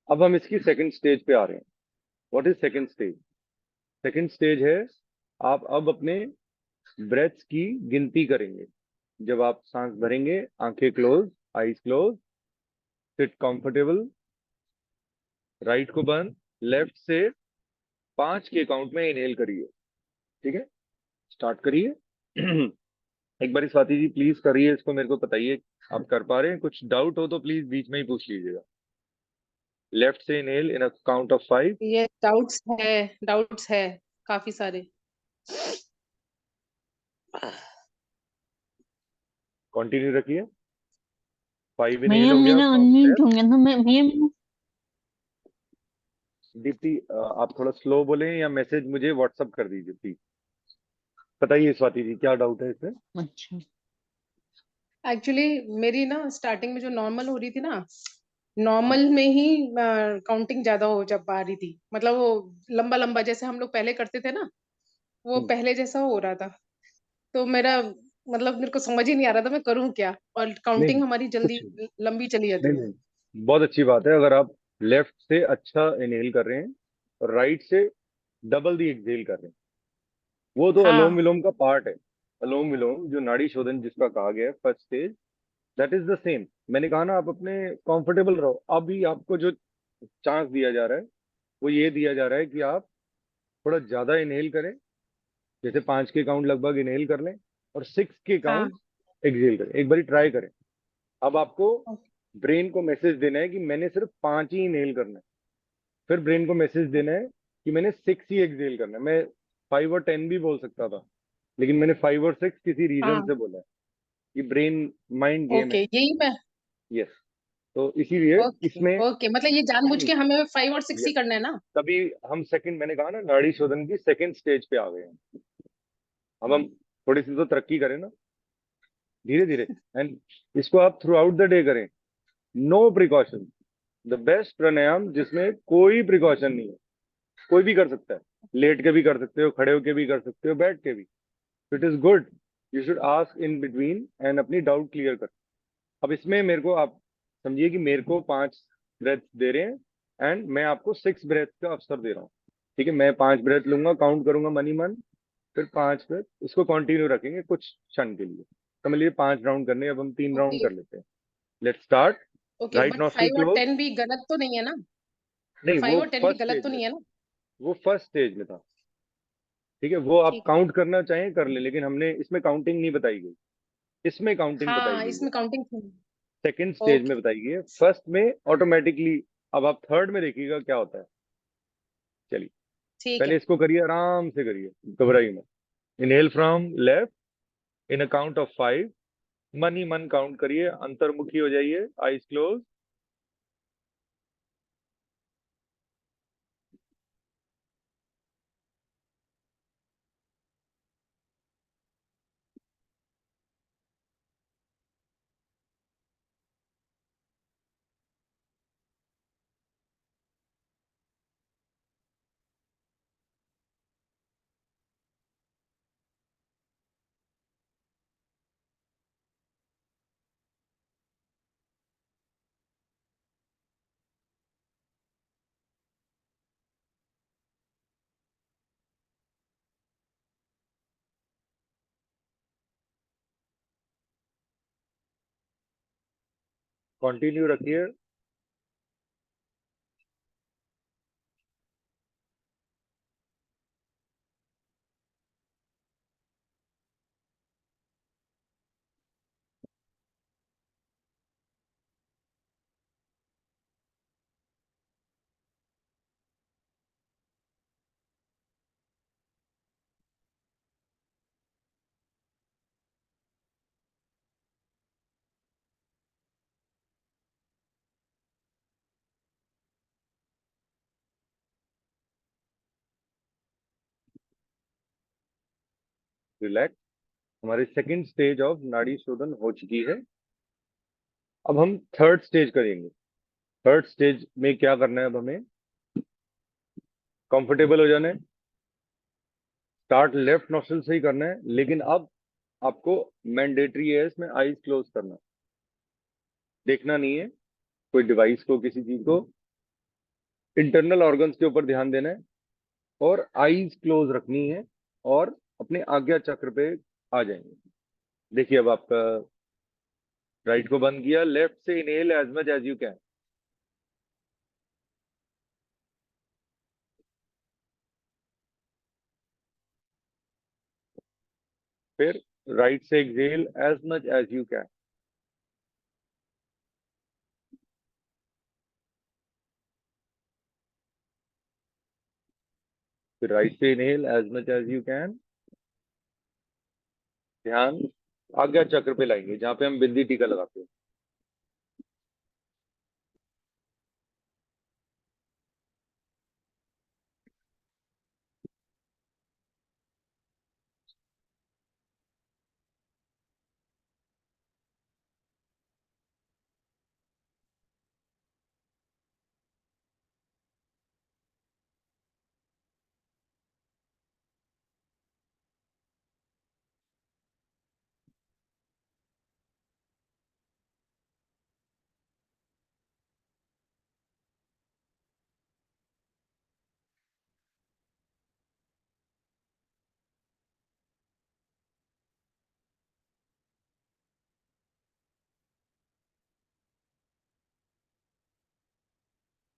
अब हम इसकी सेकंड स्टेज पे आ रहे हैं। What is second stage? Second stage है, आप अब अपने ब्रेथ्स की गिनती करेंगे। जब आप सांस भरेंगे, आंखें close, eyes close, sit comfortable, right को बंद, लेफ्ट से 5 के काउंट में इनहेल करिए। ठीक है, स्टार्ट करिए। एक बार स्वाति जी प्लीज करिए इसको, मेरे को बताइए आप कर पा रहे हैं। कुछ डाउट हो तो प्लीज बीच में ही पूछ लीजिएगा। लेफ्ट से inhale in a count of 5। ये डाउट्स है काफी सारे। कंटिन्यू रखिए। 5 इनहेल भैया हो गया, मेरा काउंट अनम्यूट लेफ्ट। हो गया था। मैं भैया दीप्ति आप थोड़ा स्लो बोलें या मैसेज मुझे व्हाट्सअप कर दीजिए प्लीज। बताइए स्वाति जी क्या डाउट है इसमें। अच्छा। एक्चुअली मेरी ना स्टार्टिंग में जो नॉर्मल हो रही थी ना, नॉर्मल में ही काउंटिंग ज्यादा हो जब आ रही थी, मतलब वो लंबा लंबा जैसे हम लोग पहले करते थे ना, वो हम्म, पहले जैसा हो रहा था। तो मतलब मेरे को समझ ही नहीं आ रहा था मैं करूँ क्या, और नहीं काउंटिंग हमारी जल्दी कुछ लंबी चली नहीं जाती है। नहीं, बहुत अच्छी बात है अगर आप लेफ्ट से अच्छा इनहेल कर रहे हैं और राइट से डबल दी एक्सहेल कर रहे हैं। वो तो अनुलोम हाँ विलोम का पार्ट है। अनुलोम विलोम जो नाड़ी शोधन जिसका कहा गया है first stage, that is the same. मैंने कहा ना, आप अपने कंफर्टेबल रहो। अभी आपको जो चांस दिया जा रहा है वो ये दिया जा रहा है कि आप थोड़ा ज्यादा इनहेल करें, जैसे 5 के काउंट लगभग इनहेल कर लें और 6 के हाँ। काउंट एक्सहेल करें। एक बार ट्राई करें। अब आपको ब्रेन को मैसेज देना है कि मैंने सिर्फ 5 ही इनहेल करना है, फिर ब्रेन को मैसेज देना है कि मैंने 6 ही एक्सहेल करना है। मैं 5 और 10 भी बोल सकता था, लेकिन मैंने 5 और 6 किसी रीजन हाँ से बोला है। ये ब्रेन माइंड गेम ओके, है। यही मैं। यस, तो इसीलिए ओके इसमें ओके, मतलब ये जानबूझ के हमें 5 और 6 ही yes, करना है ना। तभी हम सेकंड, मैंने कहा ना, नाड़ी शोधन की सेकंड स्टेज पे आ गए हैं। अब हम थोड़ी सी तो तरक्की करें ना, धीरे धीरे। एंड इसको आप थ्रू आउट द डे करें। नो प्रिकॉशन, द बेस्ट प्राणायाम जिसमें कोई प्रिकॉशन नहीं है। कोई भी कर सकता है, लेट के भी कर सकते हो, खड़े होके भी कर सकते हो, बैठ के भी। It is good. You should ask in between and अपनी डाउट क्लियर कर। अब इसमें मेरे को आप समझिए कि मेरे को 5 ब्रेथ दे रहे हैं एंड मैं आपको 6 ब्रेथ का अवसर दे रहा हूँ। ठीक है, मैं 5 ब्रेथ लूंगा, काउंट करूंगा मन ही मन, फिर 5 ब्रेथ, इसको कंटिन्यू रखेंगे कुछ क्षण के लिए। समझ लीजिए 5 राउंड करने हैं, अब हम 3 राउंड ओके कर लेते हैं। Let's start. Okay, right but nostril 5 और 10 क्लोज। भी गलत तो नहीं है ना? नहीं, वो 5 और 10 भी फर्स्ट गलत स्टेज तो में नहीं है था। ना? वो फर्स्ट स्टेज में था। ठीक है, वो आप ठीक है। काउंट करना चाहें कर ले, लेकिन हमने इसमें काउंटिंग नहीं बताई गई, इसमें काउंटिंग बताई हाँ गई है। इसमें काउंटिंग थी। सेकंड स्टेज में ओके बताई गई है, फर्स्ट में ऑटोमेटिकली। अब आप थर्ड में देखिएगा क्या होता है। चलिए, ठीक पहले है। इसको करिए, आराम से करिए, घबराइए मत। Inhale from left in a count of 5। मन ही मन काउंट करिए, अंतर्मुखी हो जाइए, आईज क्लोज। कंटिन्यू रखिए। रिलैक्स। हमारी सेकंड स्टेज ऑफ नाड़ी शोधन हो चुकी है। अब हम थर्ड स्टेज करेंगे। थर्ड स्टेज में क्या करना है, अब हमें कंफर्टेबल हो जाना है। स्टार्ट लेफ्ट नोस्ट्रिल से ही करना है, लेकिन अब आपको मैंडेटरी है इसमें आईज क्लोज करना, देखना नहीं है कोई डिवाइस को, किसी चीज को। इंटरनल ऑर्गन्स के ऊपर ध्यान देना है और आईज क्लोज रखनी है और अपने आज्ञा चक्र पे आ जाएंगे। देखिए, अब आपका राइट को बंद किया, लेफ्ट से inhale as much as you can, फिर राइट से exhale as much as you can, फिर राइट से inhale as much as you can. ध्यान आज्ञा चक्र पे लाएंगे, जहां पे हम बिंदी टीका लगाते हैं।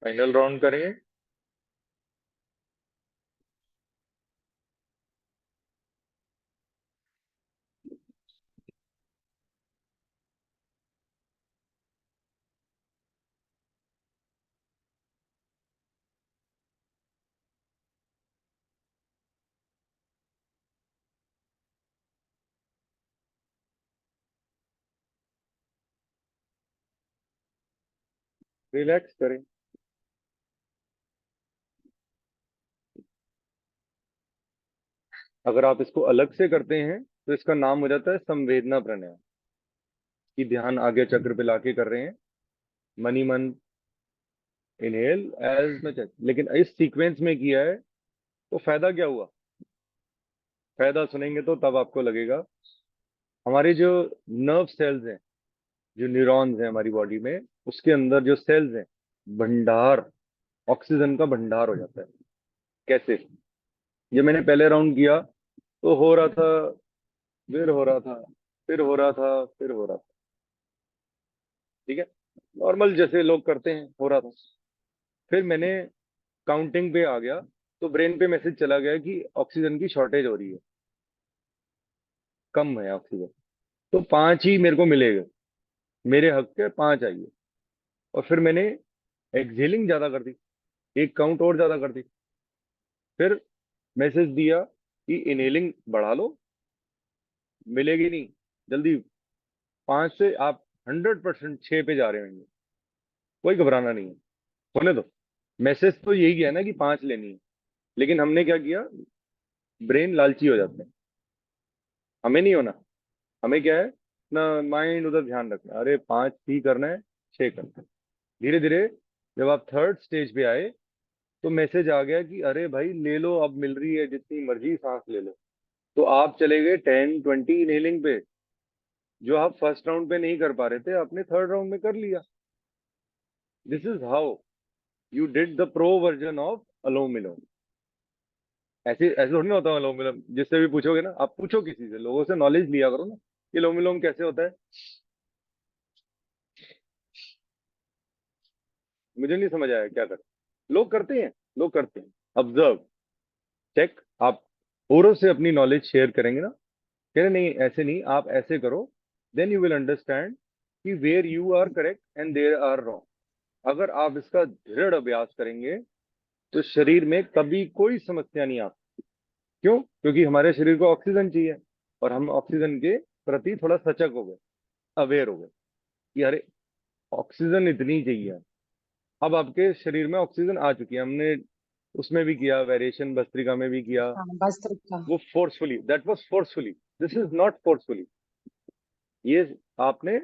फाइनल राउंड करेंगे। रिलैक्स करें। अगर आप इसको अलग से करते हैं तो इसका नाम हो जाता है संवेदना प्राणायाम, कि ध्यान आगे चक्र पे लाके कर रहे हैं, मनी मन इनहेल एज मच एज। लेकिन इस सीक्वेंस में किया है तो फायदा क्या हुआ, फायदा सुनेंगे तो तब आपको लगेगा। हमारे जो नर्व सेल्स हैं, जो न्यूरॉन्स हैं हमारी बॉडी में, उसके अंदर जो सेल्स हैं, भंडार, ऑक्सीजन का भंडार हो जाता है। कैसे? ये मैंने पहले राउंड किया तो हो रहा था, फिर हो रहा था, फिर हो रहा था, फिर हो रहा था, ठीक है, नॉर्मल जैसे लोग करते हैं, हो रहा था। फिर मैंने काउंटिंग पे आ गया तो ब्रेन पे मैसेज चला गया कि ऑक्सीजन की शॉर्टेज हो रही है, कम है ऑक्सीजन, तो 5 ही मेरे को मिलेगा, मेरे हक के 5 आइए। और फिर मैंने एक्सहेलिंग ज्यादा कर दी, एक काउंट और ज्यादा कर दी। फिर मैसेज दिया कि इनहेलिंग बढ़ा लो, मिलेगी नहीं जल्दी। 5 से आप 100% 6 पे जा रहे होंगे, कोई घबराना नहीं है, होने दो। मैसेज तो यही गया ना कि 5 लेनी है, लेकिन हमने क्या किया, ब्रेन लालची हो जाता है। हमें नहीं होना, हमें क्या है ना, माइंड उधर ध्यान रखना, अरे 5 ही करना है, 6 करना है। धीरे धीरे जब आप थर्ड स्टेज पे आए तो मैसेज आ गया कि अरे भाई ले लो, अब मिल रही है, जितनी मर्जी सांस ले लो। तो आप चले गए 10-20 इनहेलिंग पे, जो आप फर्स्ट राउंड पे नहीं कर पा रहे थे, आपने थर्ड राउंड में कर लिया। This is how you did the pro version of Anulom Vilom. ऐसे ऐसे थोड़ी ना होता है अलोम विलोम, जिससे भी पूछोगे ना, आप पूछो किसी से, लोगों से नॉलेज लिया करो ना कि अलोम विलोम कैसे होता है। मुझे नहीं समझ आया क्या कर, लोग करते हैं, लोग करते हैं, ऑब्जर्व, चेक। आप औरों से अपनी नॉलेज शेयर करेंगे ना, कह रहे नहीं ऐसे नहीं, आप ऐसे करो, देन यू विल अंडरस्टैंड कि where you are correct and there are wrong. अगर आप इसका दृढ़ अभ्यास करेंगे तो शरीर में कभी कोई समस्या नहीं आती। क्यों? क्योंकि हमारे शरीर को ऑक्सीजन चाहिए, और हम ऑक्सीजन के प्रति थोड़ा सजग हो गए, अवेयर हो गए कि अरे ऑक्सीजन इतनी चाहिए। अब आपके शरीर में ऑक्सीजन आ चुकी है, हमने उसमें भी किया वेरिएशन, भस्त्रिका में भी किया, हाँ भस्त्रिका। वो forcefully, that was forcefully, this is not forcefully. ये आपने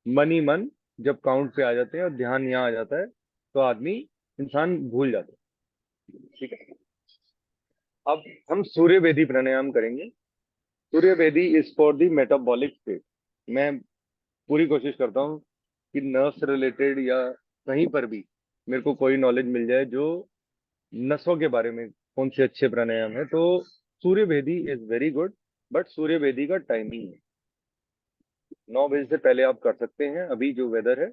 मनी मन जब काउंट पे आ जाते हैं और ध्यान यहाँ आ जाता है तो आदमी, इंसान भूल जाता है। ठीक है, अब हम सूर्य वेदी प्राणायाम करेंगे। सूर्य वेदी is for the metabolic state. मैं पूरी कोशिश करता हूँ कि नर्व से रिलेटेड या कहीं पर भी मेरे को कोई नॉलेज मिल जाए जो नसों के बारे में, कौन से अच्छे प्राणायाम है, तो सूर्य वेदी इज वेरी गुड। बट सूर्य वेदी का टाइमिंग है 9 बजे से पहले आप कर सकते हैं। अभी जो वेदर है,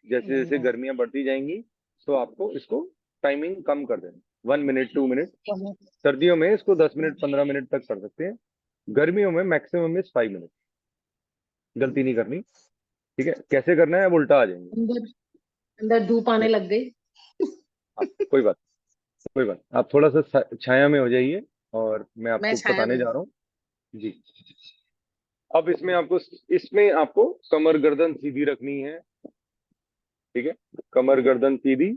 जैसे जैसे गर्मियां बढ़ती जाएंगी तो आपको इसको टाइमिंग कम कर देना, 1 मिनट 2 मिनट। सर्दियों में इसको 10 मिनट 15 मिनट तक कर सकते हैं। गर्मियों में मैक्सिमम इज 5 मिनट। गलती नहीं करनी। ठीक है, कैसे करना है अब उल्टा आ जाएंगे। अंदर अंदर धूप आने लग गई। हाँ, कोई बात, कोई बात, आप थोड़ा सा छाया में हो जाइए और मैं मैं आपको छाया बताने में। जा रहा हूँ। जी, अब इसमें आपको कमर गर्दन सीधी रखनी है। ठीक है, कमर गर्दन सीधी।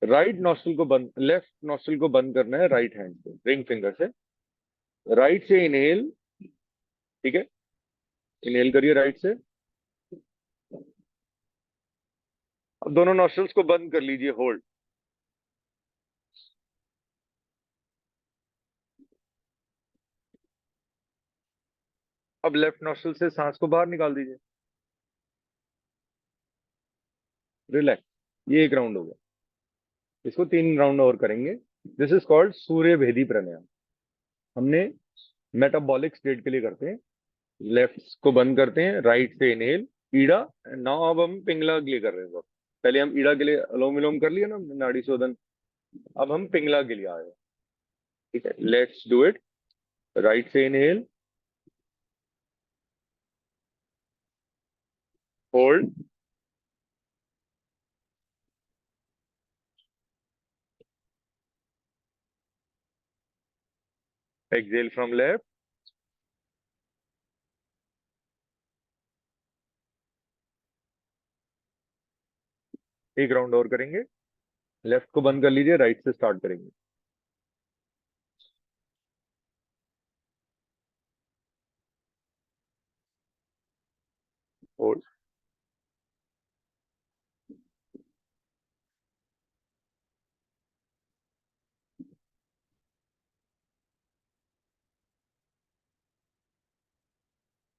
राइट नॉस्ट्रिल को बंद, लेफ्ट नॉस्ट्रिल को बंद करना है राइट हैंड से, रिंग फिंगर से। राइट से इनहेल। ठीक है, इनहेल करिए राइट से। अब दोनों नॉस्ट्रिल्स को बंद कर लीजिए, होल्ड। अब लेफ्ट नॉस्ट्रिल से सांस को बाहर निकाल दीजिए, रिलैक्स। ये एक राउंड हो गया। इसको 3 राउंड और करेंगे। दिस इज कॉल्ड सूर्य भेदी प्राणायाम। हमने मेटाबॉलिक स्टेट के लिए करते हैं। लेफ्ट को बंद करते हैं, राइट से इनहेल, ईड़ा। नाउ अब हम पिंगला के लिए कर रहे हैं। पहले हम ईड़ा के लिए अनुलोम विलोम कर लिया ना, नाड़ी शोधन। अब हम पिंगला के लिए आए हैं। ठीक है, लेट्स डू इट। राइट से inhale, hold, exhale from left. एक राउंड और करेंगे। लेफ्ट को बंद कर लीजिए, राइट से स्टार्ट करेंगे। Hold,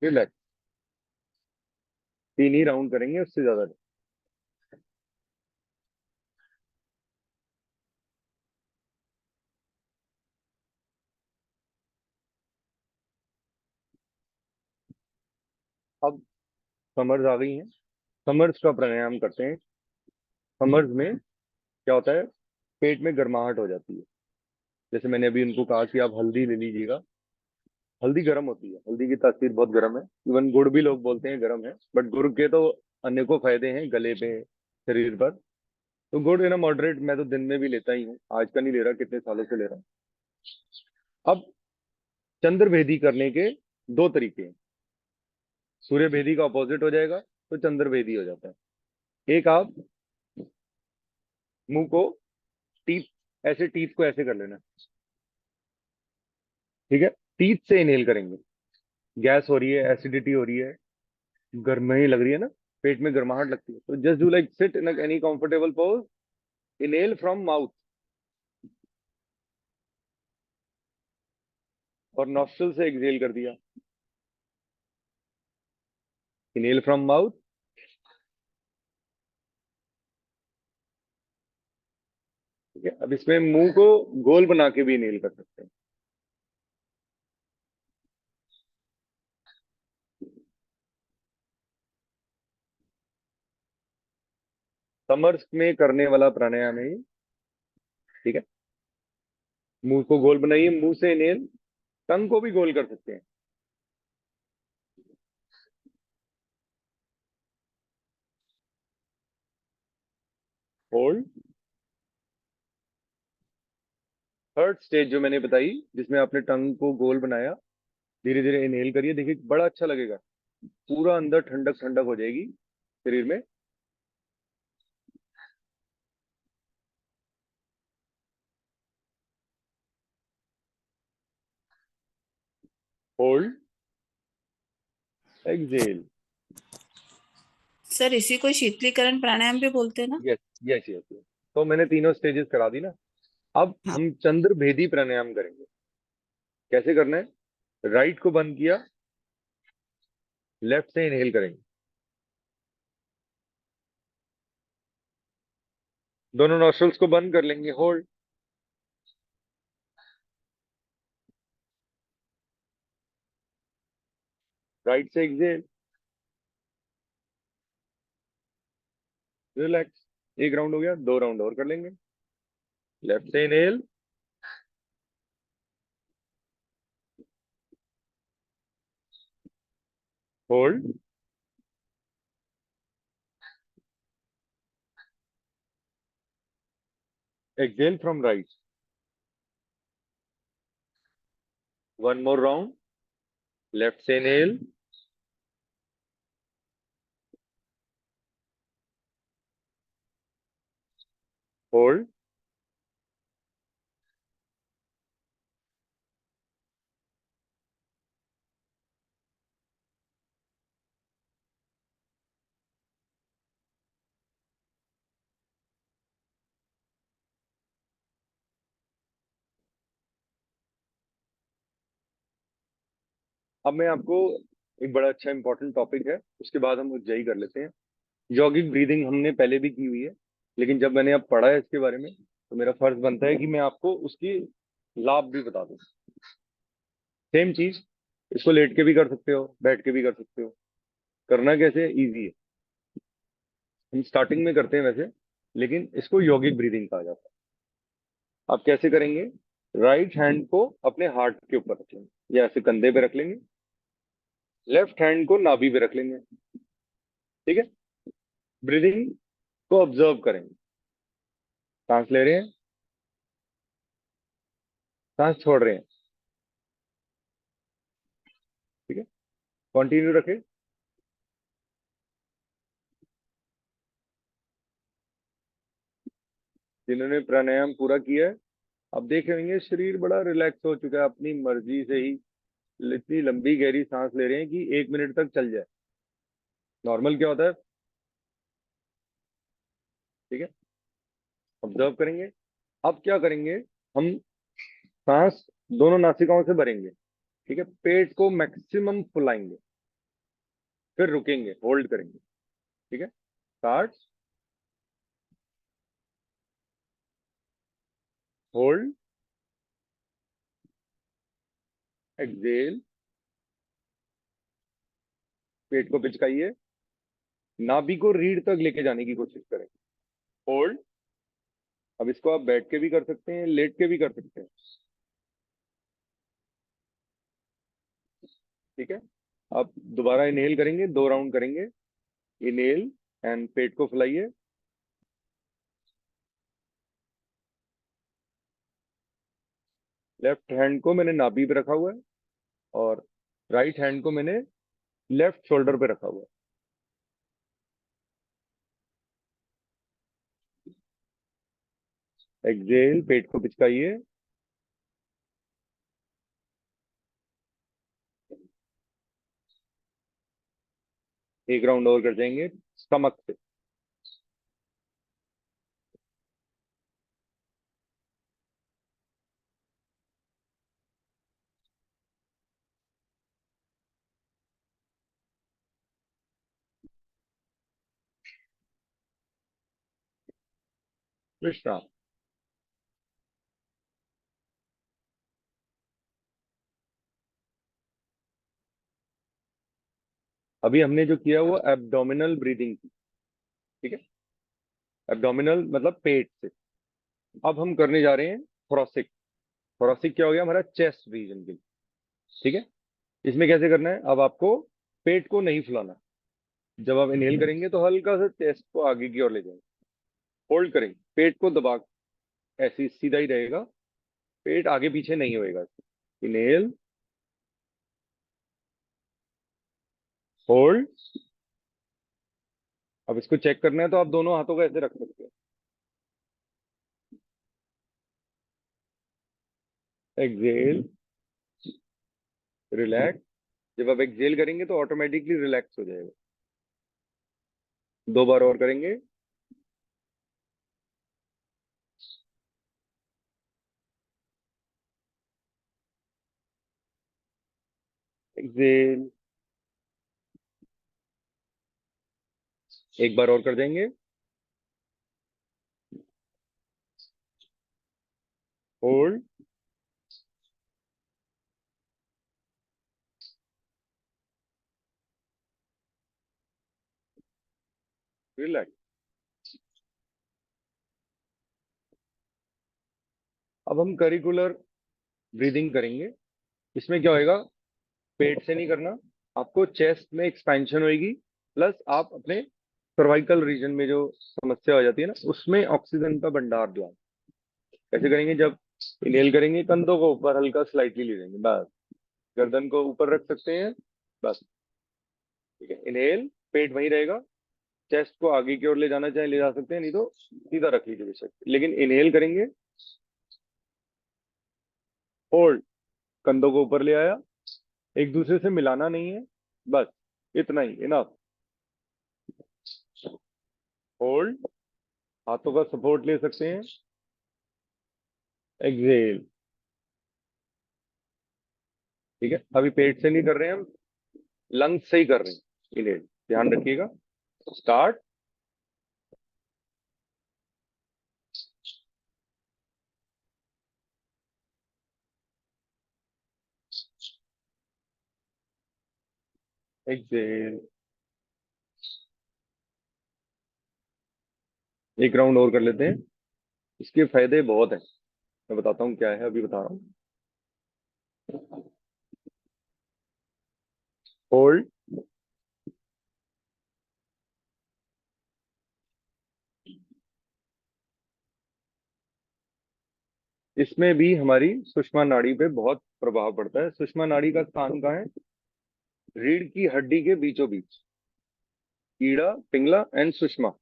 relax. 3 ही राउंड करेंगे, उससे ज्यादा नहीं। अब समर्स आ गई हैं। समर्स का प्राणायाम करते हैं। समर्स में क्या होता है, पेट में गर्माहट हो जाती है। जैसे मैंने अभी उनको कहा कि आप हल्दी ले लीजिएगा। हल्दी गर्म होती है, हल्दी की तासीर बहुत गर्म है। इवन गुड़ भी लोग बोलते हैं गर्म है, बट गुड़ के तो अनेकों फायदे हैं गले पे, शरीर पर। तो गुड़ है ना मॉडरेट, मैं तो दिन में भी लेता ही हूँ, आज का नहीं ले रहा, कितने सालों से ले रहा हूँ। अब चंद्र भेदी करने के 2 तरीके हैं। सूर्य भेदी का अपोजिट हो जाएगा तो चंद्र भेदी हो जाता है। एक, आप मुंह को टीथ, ऐसे टीथ को ऐसे कर लेना। ठीक है, टीथ से इनहेल करेंगे। गैस हो रही है, एसिडिटी हो रही है, गर्मी लग रही है ना, पेट में गर्माहट लगती है, तो just do like sit in any comfortable pose. Inhale from mouth और नॉस्ट्रल से एक्सहेल कर दिया। Inhale from mouth. ठीक है, अब इसमें मुंह को गोल बना के भी इनहेल कर सकते हैं। समर्स में करने वाला प्राणायाम है ये। ठीक है, मुंह को गोल बनाइए, मुंह से इनहेल। टंग को भी गोल कर सकते हैं। होल्ड। थर्ड स्टेज जो मैंने बताई, जिसमें आपने टंग को गोल बनाया, धीरे धीरे इनहेल करिए, देखिए बड़ा अच्छा लगेगा। पूरा अंदर ठंडक ठंडक हो जाएगी शरीर में। Hold, exhale. सर इसी को शीतलीकरण प्राणायाम भी बोलते हैं ना? Yes yes yes. तो मैंने तीनों स्टेजेस करा दी ना। अब हाँ। हम चंद्र भेदी प्राणायाम करेंगे। कैसे करना है? राइट को बंद किया, लेफ्ट से इनहेल करेंगे। दोनों नॉस्ट्रल्स को बंद कर लेंगे, होल्ड। राइट से एक्सेल, रिलैक्स। एक राउंड हो गया, दो राउंड और कर लेंगे। लेफ्ट से inhale, hold, exhale from right. One more round. Left से इनहेल, होल्ड, अब मैं आपको एक बड़ा अच्छा इंपॉर्टेंट टॉपिक है, उसके बाद हम उज्जैन कर लेते हैं। यौगिक ब्रीदिंग हमने पहले भी की हुई है, लेकिन जब मैंने अब पढ़ा है इसके बारे में, तो मेरा फर्ज बनता है कि मैं आपको उसकी लाभ भी बता दूं। सेम चीज, इसको लेट के भी कर सकते हो, बैठ के भी कर सकते हो। करना कैसे? इजी है। हम स्टार्टिंग में करते हैं वैसे, लेकिन इसको यौगिक ब्रीदिंग कहा जाता है। आप कैसे करेंगे? राइट हैंड को अपने हार्ट के ऊपर रख लेंगे या ऐसे कंधे पे रख लेंगे। लेफ्ट हैंड को नाभि पे रख लेंगे। ठीक है? ब्रीदिंग को ऑब्जर्व करेंगे। सांस ले रहे हैं, सांस छोड़ रहे हैं। ठीक है? कंटिन्यू रखें। जिन्होंने प्राणायाम पूरा किया है, अब देख होंगे शरीर बड़ा रिलैक्स हो चुका है, अपनी मर्जी से ही इतनी लंबी गहरी सांस ले रहे हैं कि 1 मिनट तक चल जाए। नॉर्मल क्या होता है? ठीक है? ऑब्जर्व करेंगे। अब क्या करेंगे? हम सांस दोनों नासिकाओं से भरेंगे। ठीक है? पेट को मैक्सिमम फुलाएंगे, फिर रुकेंगे, होल्ड करेंगे। ठीक है? Start, hold, Excel. पेट को पिचकाइए, नाभि को रीढ़ तक लेके जाने की कोशिश करें। होल्ड। अब इसको आप बैठ के भी कर सकते हैं, लेट के भी कर सकते हैं। ठीक है? आप दोबारा इनहेल करेंगे, दो राउंड करेंगे। इनहेल एंड पेट को फुलाइए। लेफ्ट हैंड को मैंने नाभि पे रखा हुआ है और राइट हैंड को मैंने लेफ्ट शोल्डर पे रखा हुआ है। एक्सेल, पेट को पिचकाइए। एक राउंड और कर जाएंगे स्टमक से। विश्राम। अभी हमने जो किया वो एब्डोमिनल ब्रीदिंग की। ठीक है? एब्डोमिनल मतलब पेट से। अब हम करने जा रहे हैं थोरासिक। थोरासिक क्या हो गया? हमारा चेस्ट रीजन के लिए। ठीक है? इसमें कैसे करना है? अब आपको पेट को नहीं फुलाना। जब आप इनहेल करेंगे तो हल्का सा चेस्ट को आगे की ओर ले जाएंगे। होल्ड करेंगे, पेट को दबा, ऐसे ही सीधा ही रहेगा, पेट आगे पीछे नहीं होएगा। Inhale, hold. अब इसको चेक करना है तो आप दोनों हाथों को ऐसे रख सकते हैं। Exhale, relax. जब आप एक्सेल करेंगे तो ऑटोमेटिकली रिलैक्स हो जाएगा। 2 बार और करेंगे। एक्सेल। एक बार और कर देंगे। होल्ड। रिलैक्स। अब हम करिकुलर ब्रीदिंग करेंगे। इसमें क्या होएगा, पेट से नहीं करना, आपको चेस्ट में एक्सपेंशन होएगी, प्लस आप अपने सर्वाइकल रीजन में जो समस्या हो जाती है ना, उसमें ऑक्सीजन का भंडार दिया। कैसे करेंगे, जब इनहेल करेंगे कंधों को ऊपर हल्का स्लाइटली ले जाएंगे, बस। गर्दन को ऊपर रख सकते हैं, बस। ठीक है, इनहेल, पेट वहीं रहेगा। चेस्ट को आगे की ओर ले जाना चाहे ले जा सकते हैं, नहीं तो सीधा रख लीजिए बेशक, लेकिन इनहेल करेंगे। होल्ड। कंधों को ऊपर ले आया, एक दूसरे से मिलाना नहीं है, बस इतना ही इनफ। होल्ड। हाथों का सपोर्ट ले सकते हैं। एक्सेल। ठीक है, अभी पेट से नहीं कर रहे हैं हम, लंग्स से ही कर रहे हैं इनहेल, ध्यान रखिएगा। स्टार्ट। एक्सेल। एक राउंड और कर लेते हैं, इसके फायदे बहुत हैं। मैं बताता हूँ क्या है, अभी बता रहा हूँ। होल्ड। इसमें भी हमारी सुषमा नाड़ी पे बहुत प्रभाव पड़ता है। सुषमा नाड़ी का स्थान कहाँ है, रीढ़ की हड्डी के बीचों बीच, ईड़ा, पिंगला एंड सुषमा।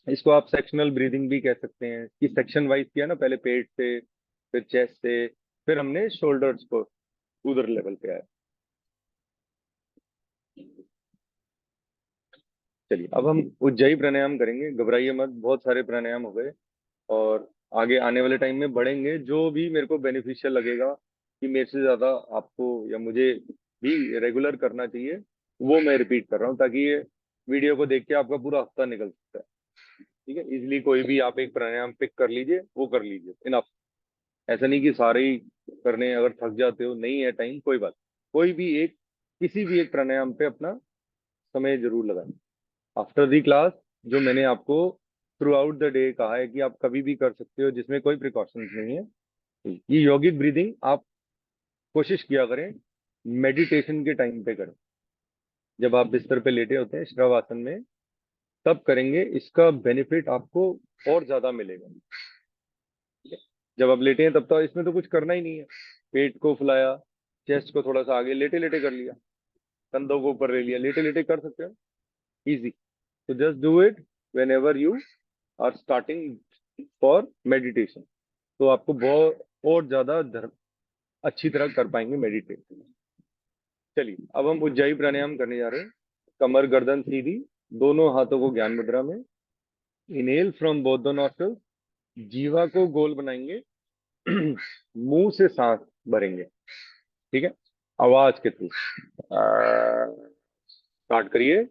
इसको आप सेक्शनल ब्रीदिंग भी कह सकते हैं, कि सेक्शन वाइज किया ना, पहले पेट से, फिर चेस्ट से, फिर हमने शोल्डर्स को उधर लेवल पे आया। चलिए, अब हम उज्जाई प्राणायाम करेंगे। घबराइए मत, बहुत सारे प्राणायाम हो गए, और आगे आने वाले टाइम में बढ़ेंगे। जो भी मेरे को बेनिफिशियल लगेगा कि मेरे से ज्यादा आपको या मुझे भी रेगुलर करना चाहिए, वो मैं रिपीट कर रहा हूँ, ताकि ये वीडियो को देख के आपका पूरा हफ्ता निकल सकता है। ठीक है, इजिली कोई भी आप एक प्राणायाम पिक कर लीजिए, वो कर लीजिए, इनफ। ऐसा नहीं कि सारे ही करने हैं, अगर थक जाते हो, नहीं है टाइम, कोई बात, कोई भी एक, किसी भी एक प्राणायाम पे अपना समय जरूर लगाएं। आफ्टर दी क्लास, जो मैंने आपको थ्रू आउट द डे कहा है कि आप कभी भी कर सकते हो, जिसमें कोई प्रिकॉशंस नहीं है, ये योगिक ब्रीदिंग आप कोशिश किया करें मेडिटेशन के टाइम पे करें। जब आप बिस्तर पे लेटे होते हैं शवासन में, तब करेंगे, इसका बेनिफिट आपको और ज्यादा मिलेगा। जब आप लेटे हैं तब तो इसमें तो कुछ करना ही नहीं है, पेट को फुलाया, चेस्ट को थोड़ा सा आगे लेटे लेटे कर लिया, कंधों को ऊपर ले लिया, लेटे लेटे कर सकते हो, इजी। तो just do it whenever you are starting for meditation, तो आपको बहुत और ज्यादा अच्छी तरह कर पाएंगे मेडिटेशन। चलिए, अब हम उज्जाई प्राणायाम करने जा रहे हैं। कमर गर्दन सीधी, दोनों हाथों को ज्ञान मुद्रा में, inhale from both the nostrils, जीवा को गोल बनाएंगे, मुंह से सांस भरेंगे। ठीक है, आवाज के थ्रू स्टार्ट करिए।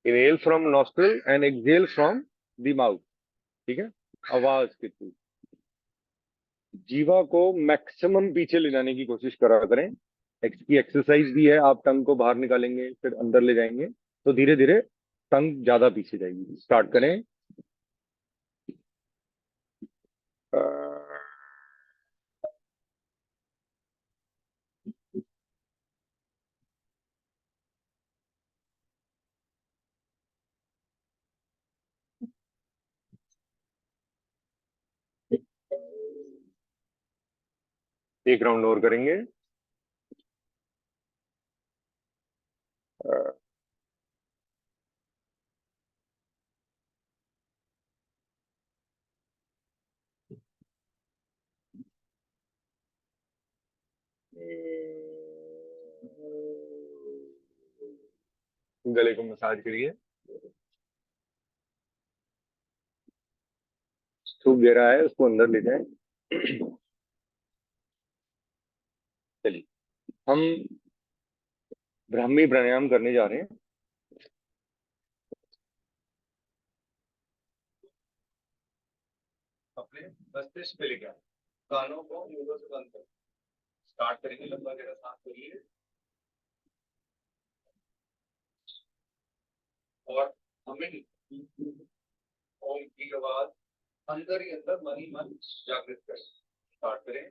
Inhale from nostril and exhale from the mouth. ठीक है, आवाज के थ्रू जीवा को मैक्सिमम पीछे ले जाने की कोशिश करा करें। की एक्सरसाइज भी है, आप टंग को बाहर निकालेंगे फिर अंदर ले जाएंगे, तो धीरे धीरे टंग ज्यादा पीछे जाएगी। स्टार्ट करें। एक राउंड और करेंगे। गले को मसाज करिए। सूख गहरा है, उसको अंदर ले जाए। चलिए, हम ब्राह्मी प्राणायाम करने जा रहे हैं। अपने मस्तिष्क पे लेकर कानों को मूलों से बंद कर स्टार्ट करेंगे। लंबा गहरा सांस करिए और हमें ओम की आवाज अंदर ही अंदर मन ही मन जागृत करें। स्टार्ट करें।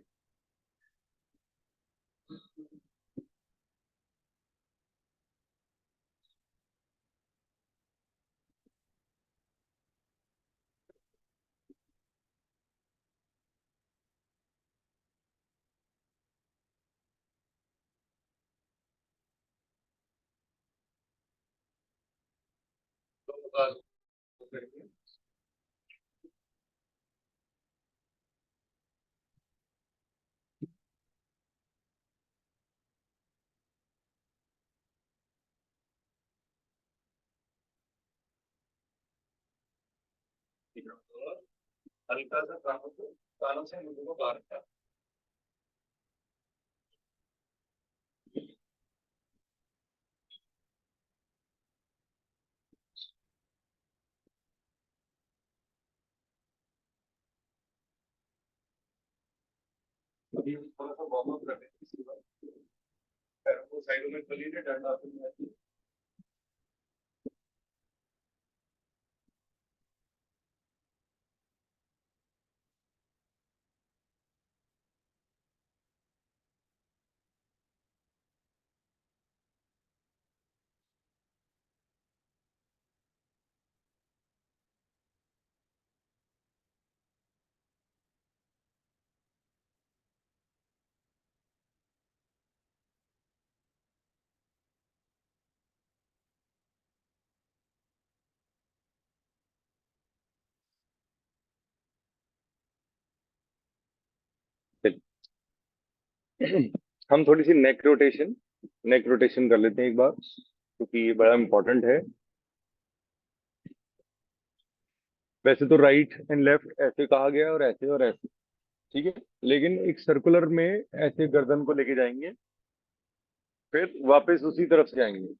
हल्का सा कानों से मुंह को बाहर निकाल। अभी थोड़ा सा वार्म अप करते हैं। इसके बाद पैरों को साइडों में खोलिए, डंडा आसन। हम थोड़ी सी नेक रोटेशन कर लेते हैं एक बार, क्योंकि ये बड़ा इंपॉर्टेंट है। वैसे तो राइट एंड लेफ्ट ऐसे कहा गया है, और ऐसे, ठीक है। लेकिन एक सर्कुलर में ऐसे गर्दन को लेके जाएंगे, फिर वापस उसी तरफ से जाएंगे।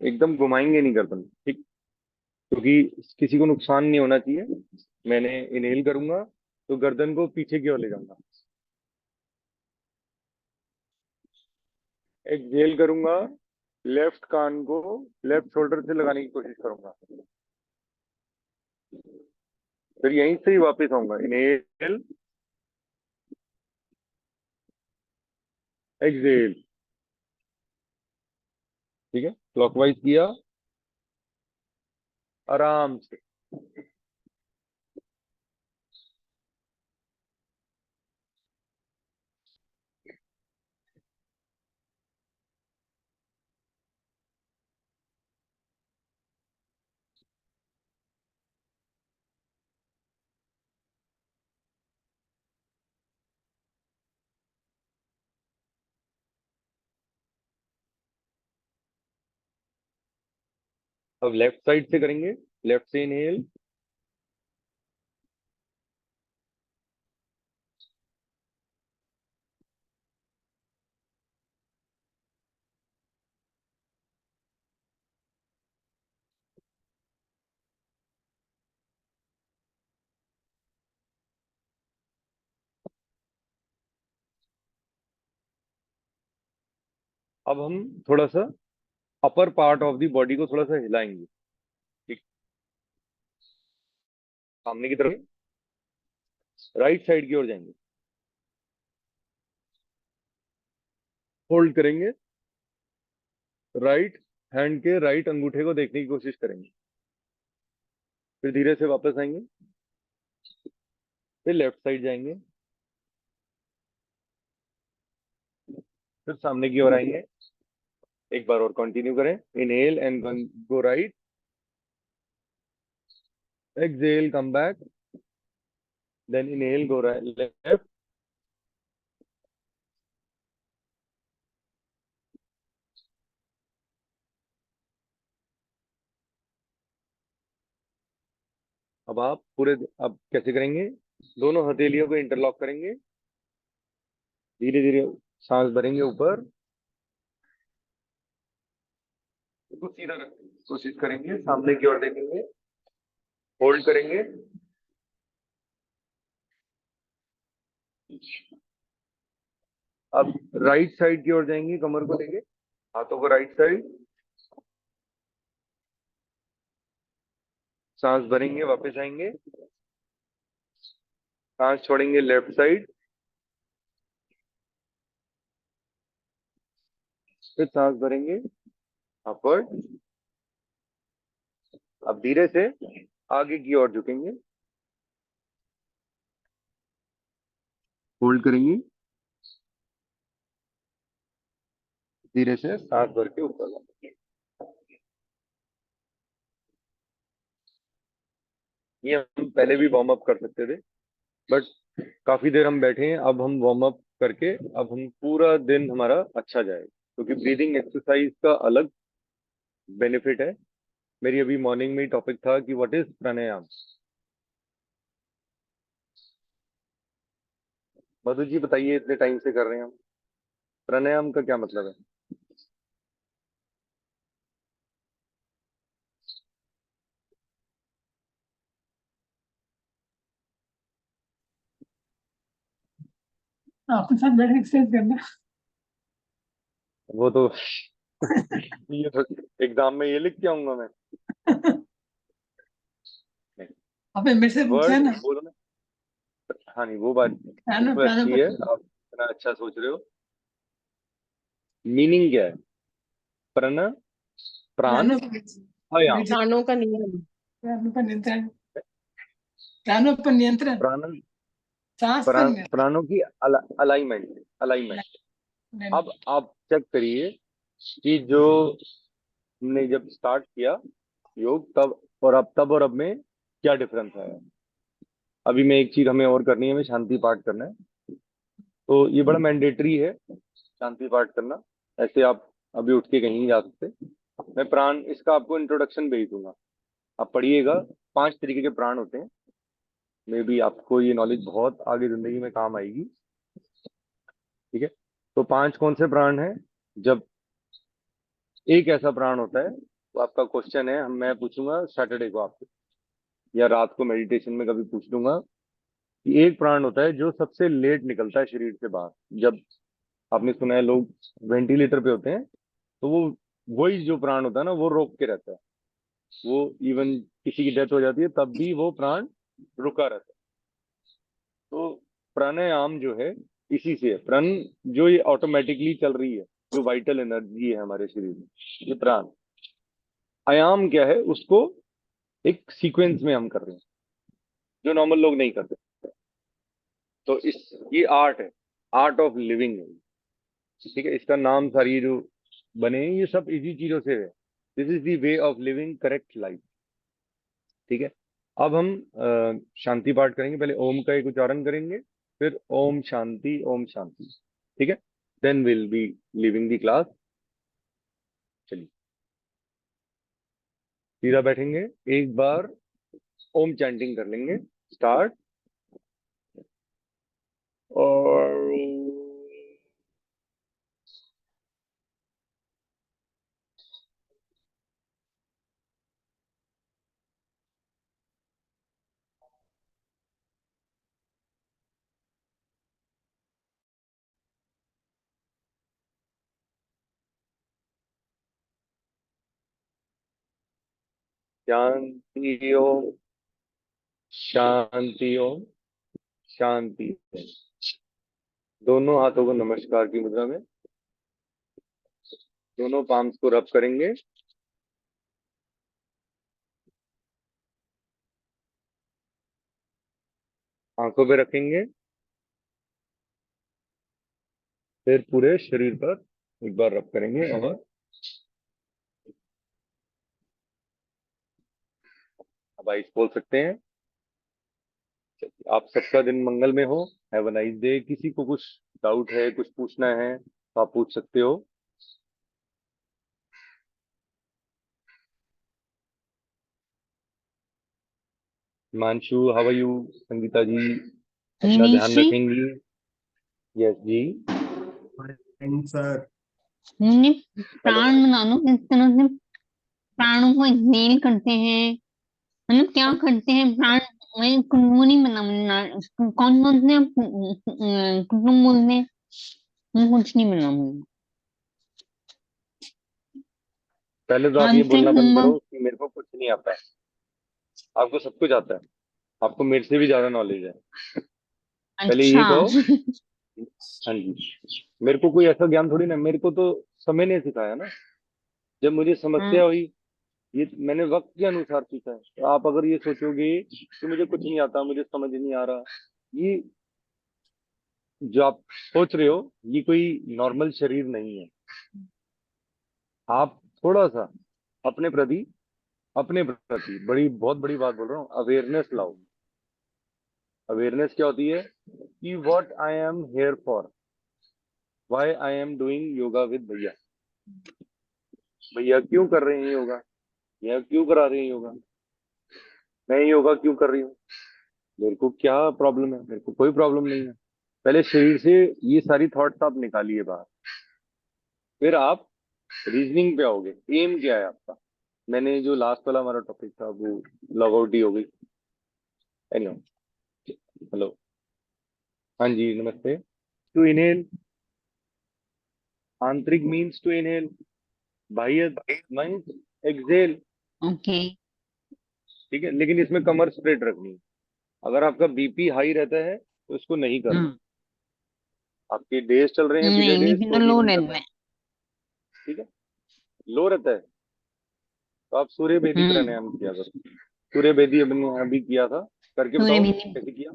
एकदम घुमाएंगे नहीं गर्दन, ठीक, क्योंकि किसी को नुकसान नहीं होना चाहिए। मैंने इनहेल करूंगा तो गर्दन को पीछे की ओर ले जाऊंगा। एक्सहेल करूंगा, लेफ्ट कान को लेफ्ट शोल्डर से लगाने की कोशिश करूंगा। फिर यहीं से ही वापस आऊंगा। इनहेल, एक्सहेल, ठीक है। क्लॉकवाइज किया, आराम से। अब लेफ्ट साइड से करेंगे। लेफ्ट से इनहेल, अब हम थोड़ा सा upper part of the body को थोड़ा सा हिलाएंगे, ठीक। सामने की तरफ, राइट साइड की ओर जाएंगे। होल्ड करेंगे, राइट हैंड के राइट अंगूठे को देखने की कोशिश करेंगे। फिर धीरे से वापस आएंगे, फिर लेफ्ट साइड जाएंगे, फिर सामने की ओर आएंगे, एक बार और कंटिन्यू करें, inhale and go right, exhale come back, then inhale go left, अब कैसे करेंगे, दोनों हथेलियों को इंटरलॉक करेंगे, धीरे धीरे सांस भरेंगे ऊपर, इसको सीधा रखने की कोशिश करेंगे, सामने की ओर देखेंगे, होल्ड करेंगे, अब राइट साइड की ओर जाएंगे, कमर को लेंगे, हाथों को राइट साइड, सांस भरेंगे, वापस आएंगे, सांस छोड़ेंगे लेफ्ट साइड, फिर सांस भरेंगे अपवर्ड, अब धीरे से आगे की ओर झुकेंगे, होल्ड करेंगे, धीरे से सांस भर के ऊपर लाएंगे। ये हम पहले भी वार्म अप कर सकते थे, बट काफी देर हम बैठे हैं, अब हम वार्म अप करके अब हम पूरा दिन हमारा अच्छा जाए, क्योंकि ब्रीदिंग एक्सरसाइज का अलग बेनिफिट है। मेरी अभी मॉर्निंग में ही टॉपिक था कि व्हाट इज प्राणायाम। मधु जी बताइए, इतने टाइम से कर रहे हैं हम, प्राणायाम का क्या मतलब है? आपके साथ बैठ के एक्सरसाइज करना। वो तो ये तो एग्जाम में ये लिख के आऊंगा मैं। आपने मेरे से पूछा है वर्ड ना, बोलो ना। हाँ नहीं, वो बात प्राणो उसमें अच्छी है, आप इतना अच्छा सोच रहे हो। मीनिंग क्या है? प्रण, प्राण, प्राणों आयाम, प्राणों का नियम। प्राणों पर नियंत्रण, प्राणों पर नियंत्रण, प्राण, सांस पर नियंत्रण। प्राणों की अलाइनमेंट, अलाइनमेंट। नहीं, अब आप चेक करिए कि जो हमने जब स्टार्ट किया योग तब और अब, में क्या डिफरेंस आया। अभी मैं एक चीज हमें और करनी है, हमें शांति पाठ करना है, तो ये बड़ा मैंडेटरी है शांति पाठ करना। ऐसे आप अभी उठ के कहीं नहीं जा सकते। मैं प्राण, इसका आपको इंट्रोडक्शन भेज दूंगा, आप पढ़िएगा। 5 तरीके के प्राण होते हैं, मे बी आपको ये नॉलेज बहुत आगे जिंदगी में काम आएगी। ठीक है, तो 5 कौन से प्राण हैं? जब एक ऐसा प्राण होता है, तो आपका क्वेश्चन है, हम मैं पूछूंगा सैटरडे को आपसे, या रात को मेडिटेशन में कभी पूछ लूंगा, कि एक प्राण होता है जो सबसे लेट निकलता है शरीर से बाहर। जब आपने सुना है लोग वेंटिलेटर पे होते हैं, तो वो वही जो प्राण होता है ना, वो रोक के रहता है। वो इवन किसी की डेथ हो जाती है तब भी वो प्राण रुका रहता है। तो प्राणायाम जो है इसी से है। प्राण जो ये ऑटोमेटिकली चल रही है, जो वाइटल एनर्जी है हमारे शरीर में, ये प्राण। आयाम क्या है, उसको एक सीक्वेंस में हम कर रहे हैं, जो नॉर्मल लोग नहीं करते। तो इस ये आर्ट है, आर्ट ऑफ लिविंग है। ठीक है, इसका नाम सारी ये जो बने हैं, ये सब इसी चीजों से है। This is the way of living correct life. ठीक है, अब हम शांति पाठ करेंगे। पहले ओम का एक उच्चारण करेंगे, फिर ओम शांति, ओम शांति। ठीक है, then will be living the class. चलिए सीधा बैठेंगे, एक बार ओम चैंटिंग कर लेंगे। स्टार्ट। और शांति ओम, शांति ओम, शांति ओम। दोनों हाथों को नमस्कार की मुद्रा में, दोनों पाम्स को रब करेंगे, आंखों पे रखेंगे, फिर पूरे शरीर पर एक बार रब करेंगे और अब आइस बोल सकते हैं। आप सबका दिन मंगल में हो। Have a nice day. किसी को कुछ डाउट है, कुछ पूछना है तो आप पूछ सकते हो। Himanshu, how are you? Sangeeta ji अपना ध्यान मीनाक्षी रखेंगी। यस जी। सर हमने हेलो। प्राण बना लो, किस तरह से प्राणों को एक्सहेल करते हैं, मतलब क्या करते हैं प्राण। मैं कुटुम्ब नहीं बना, कौन बोलते हैं कुटुम्ब बोलते हैं, मैं कुछ नहीं बना मुझे। पहले तो आप ये आंतरिक बोलना बंद कुंभ। करो कि मेरे को कुछ नहीं आता है। आपको सब कुछ आता है। आपको मेरे से भी ज्यादा नॉलेज है। पहले ये अच्छा। कहो। हाँ जी। मेरे को कोई ऐसा ज्ञान थोड़ी ना, मेरे को तो समय ने सिखाया ना। जब मुझे समस्या हाँ, हुई, ये मैंने वक्त के अनुसार सीखा है। तो आप अगर ये सोचोगे कि मुझे कुछ नहीं आता, मुझे समझ नहीं आ रहा, ये जो आप सोच रहे हो, ये कोई नॉर्मल शरीर नहीं है। आप थोड़ा सा अपने प्रति अपने प्रति बड़ी बहुत बड़ी बात बोल रहा हूँ, अवेयरनेस लाओ। अवेयरनेस क्या होती है कि what I am here for, why I am doing yoga with भैया। भैया क्यों कर रहे हैं योगा, भैया क्यों करा रहे हैं योगा, मैं योगा क्यों कर रही हूँ, मेरे को क्या प्रॉब्लम है, मेरे को कोई प्रॉब्लम नहीं है। पहले शरीर से ये सारी थॉट्स आप निकालिए बाहर, फिर आप रीजनिंग पे आओगे। एम क्या है आपका? मैंने जो लास्ट वाला हमारा टॉपिक था वो लॉग आउट ही हो गई। Anyway, hello. हाँ जी, नमस्ते। टू इनहेल, आंतरिक मीन्स टू इनहेल, बाह्य मीन्स एक्सहेल। ओके। ठीक है, लेकिन इसमें कमर स्ट्रेट रखनी है। अगर आपका बीपी हाई रहता है तो इसको नहीं करना। हाँ, आपके डेज चल रहे हैं, पीरियड नहीं डेज, बीपी तो तो भी लो नहीं करना रहता है। है। ठीक है। लो रहता है तो आप सूर्य भेदी हम्म। प्राणायाम किया करो। सूर्य भेदी अपने अभी किया था, करके सूर्य बताओ भी कैसे किया।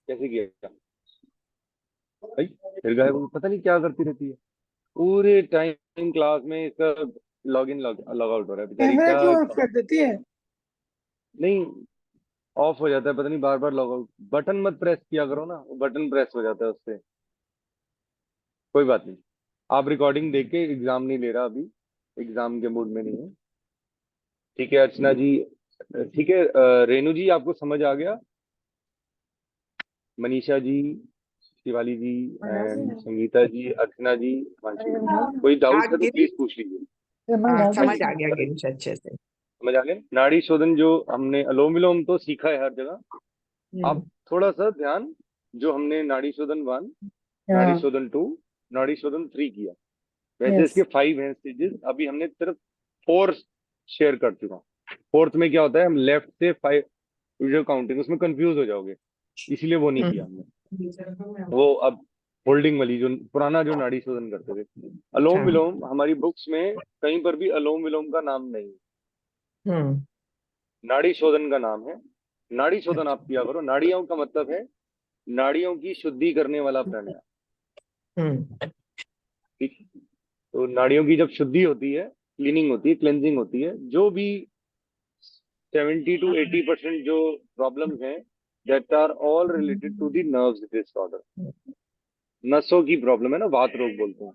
कैसे किया भाई? फिर गायब हो, पता नहीं क्या करती रहती है पूरे टाइम क्लास में। इसका लॉग इन लॉग आउट हो रहा है, बेचारी कैमरा क्या। क्यों ऑफ कर देती है? नहीं, ऑफ हो जाता है, पता नहीं बार बार लॉग आउट। बटन मत प्रेस किया करो ना, वो बटन प्रेस हो जाता है उससे। कोई बात नहीं। आप रिकॉर्डिंग देख के, एग्जाम नहीं ले रहा अभी, एग्जाम के मूड में नहीं है। ठीक है अर्चना जी। ठीक है, रेनू जी आपको समझ आ गया? मनीषा जी, शिवाली जी एंड संगीता जी, अर्चना जी, हिमांशु जी, कोई हाँ डाउट है तो गिरीश, प्लीज पूछ लीजिए। हाँ समझ आ गया गिरीश अच्छे से। समझ आ गया। नाड़ी शोधन जो हमने अनुलोम विलोम तो सीखा है हर जगह। आप थोड़ा सा ध्यान, जो हमने नाड़ी शोधन 1, नाड़ी शोधन 2, नाड़ी शोधन 3 किया, वैसे इसके 5 हैं स्टेजेस। अभी हमने सिर्फ 4 शेयर कर चुका हूँ। फोर्थ में क्या होता है, हम लेफ्ट से 5 जो काउंटिंग, उसमें कंफ्यूज हो जाओगे, इसलिए वो नहीं किया हमने। वो अब होल्डिंग वाली जो पुराना जो नाड़ी शोधन करते थे। अच्छा। अलोम विलोम हमारी बुक्स में कहीं पर भी अलोम विलोम का नाम नहीं है, हम्म। नाड़ी शोधन का नाम है। नाड़ी शोधन आप किया करो। नाड़ियों का मतलब है नाड़ियों की शुद्धि करने वाला प्राणायाम। हम्म। ठीक है? तो नाड़ियों की जब शुद्धि होती है, क्लीनिंग होती है, क्लेंजिंग होती है, जो भी 70 to 80% जो प्रॉब्लम्स हैं, that are all related to the nerves disorder. नसों की प्रॉब्लम है ना, वात रोग बोलते हैं।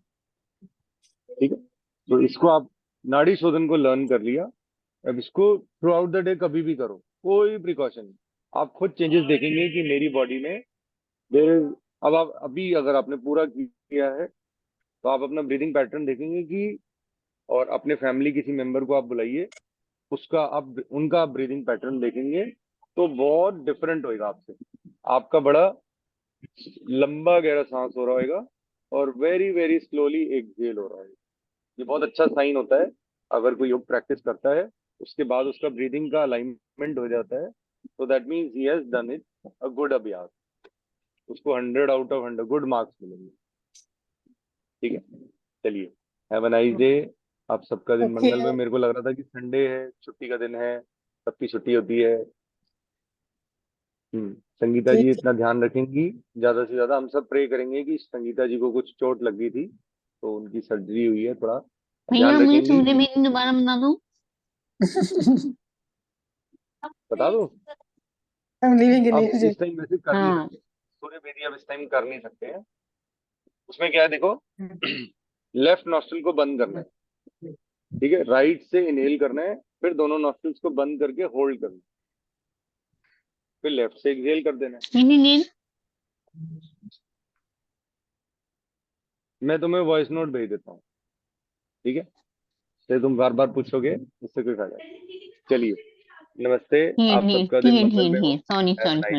ठीक है, तो इसको आप नाड़ी शोधन को लर्न कर लिया। अब इसको थ्रू आउट द डे कभी भी करो, कोई प्रिकॉशन नहीं। आप खुद चेंजेस देखेंगे कि मेरी बॉडी में देर इज। अब आप अभी अगर आपने पूरा किया है तो आप अपना ब्रीदिंग पैटर्न देखेंगे कि, और अपने फैमिली किसी मेंबर को आप बुलाइए, उसका आप उनका आप ब्रीदिंग पैटर्न देखेंगे तो बहुत डिफरेंट होएगा आपसे। आपका बड़ा लंबा गहरा सांस हो रहा होगा और वेरी वेरी स्लोली एक्सहेल हो रहा है। ये बहुत अच्छा साइन होता है। अगर कोई योग प्रैक्टिस करता है, उसके बाद उसका ब्रीदिंग का अलाइनमेंट हो जाता है, तो that means he has done it a good अभ्यास। उसको 100 out of 100 गुड मार्क्स मिलेंगे। ठीक है, चलिए, हैव अ नाइस डे। आप सबका दिन ओके। मंगल में। मेरे को लग रहा था कि संडे है, छुट्टी का दिन है, सबकी छुट्टी होती है। संगीता जी ठीक इतना ध्यान रखेंगी, ज्यादा से ज्यादा हम सब प्रे करेंगे कि संगीता जी को कुछ चोट लगी थी तो उनकी सर्जरी हुई है, थोड़ा भैया ध्यान मुझे रखेंगी। सूर्य बेटी दोबारा बता दो। बता दो। I'm leaving in अब Asia. इस टाइम वैसे कर नहीं हाँ सकते, सूर्य बेदी अब इस टाइम कर नहीं सकते हैं। उसमें क्या है देखो, लेफ्ट नॉस्ट्रल को बंद करना है, ठीक है, राइट से इनहेल करना है, फिर दोनों नॉस्ट्रल्स को बंद करके होल्ड करना है, फिर लेफ्ट से एक्सहेल कर देना है। नील मैं तुम्हें वॉइस नोट भेज देता हूँ, ठीक है, तो तुम बार बार पूछोगे, इससे कोई फायदा नहीं। चलिए, नमस्ते, आप सबका दिन मंगलमय हो। Sorry Have a sorry nice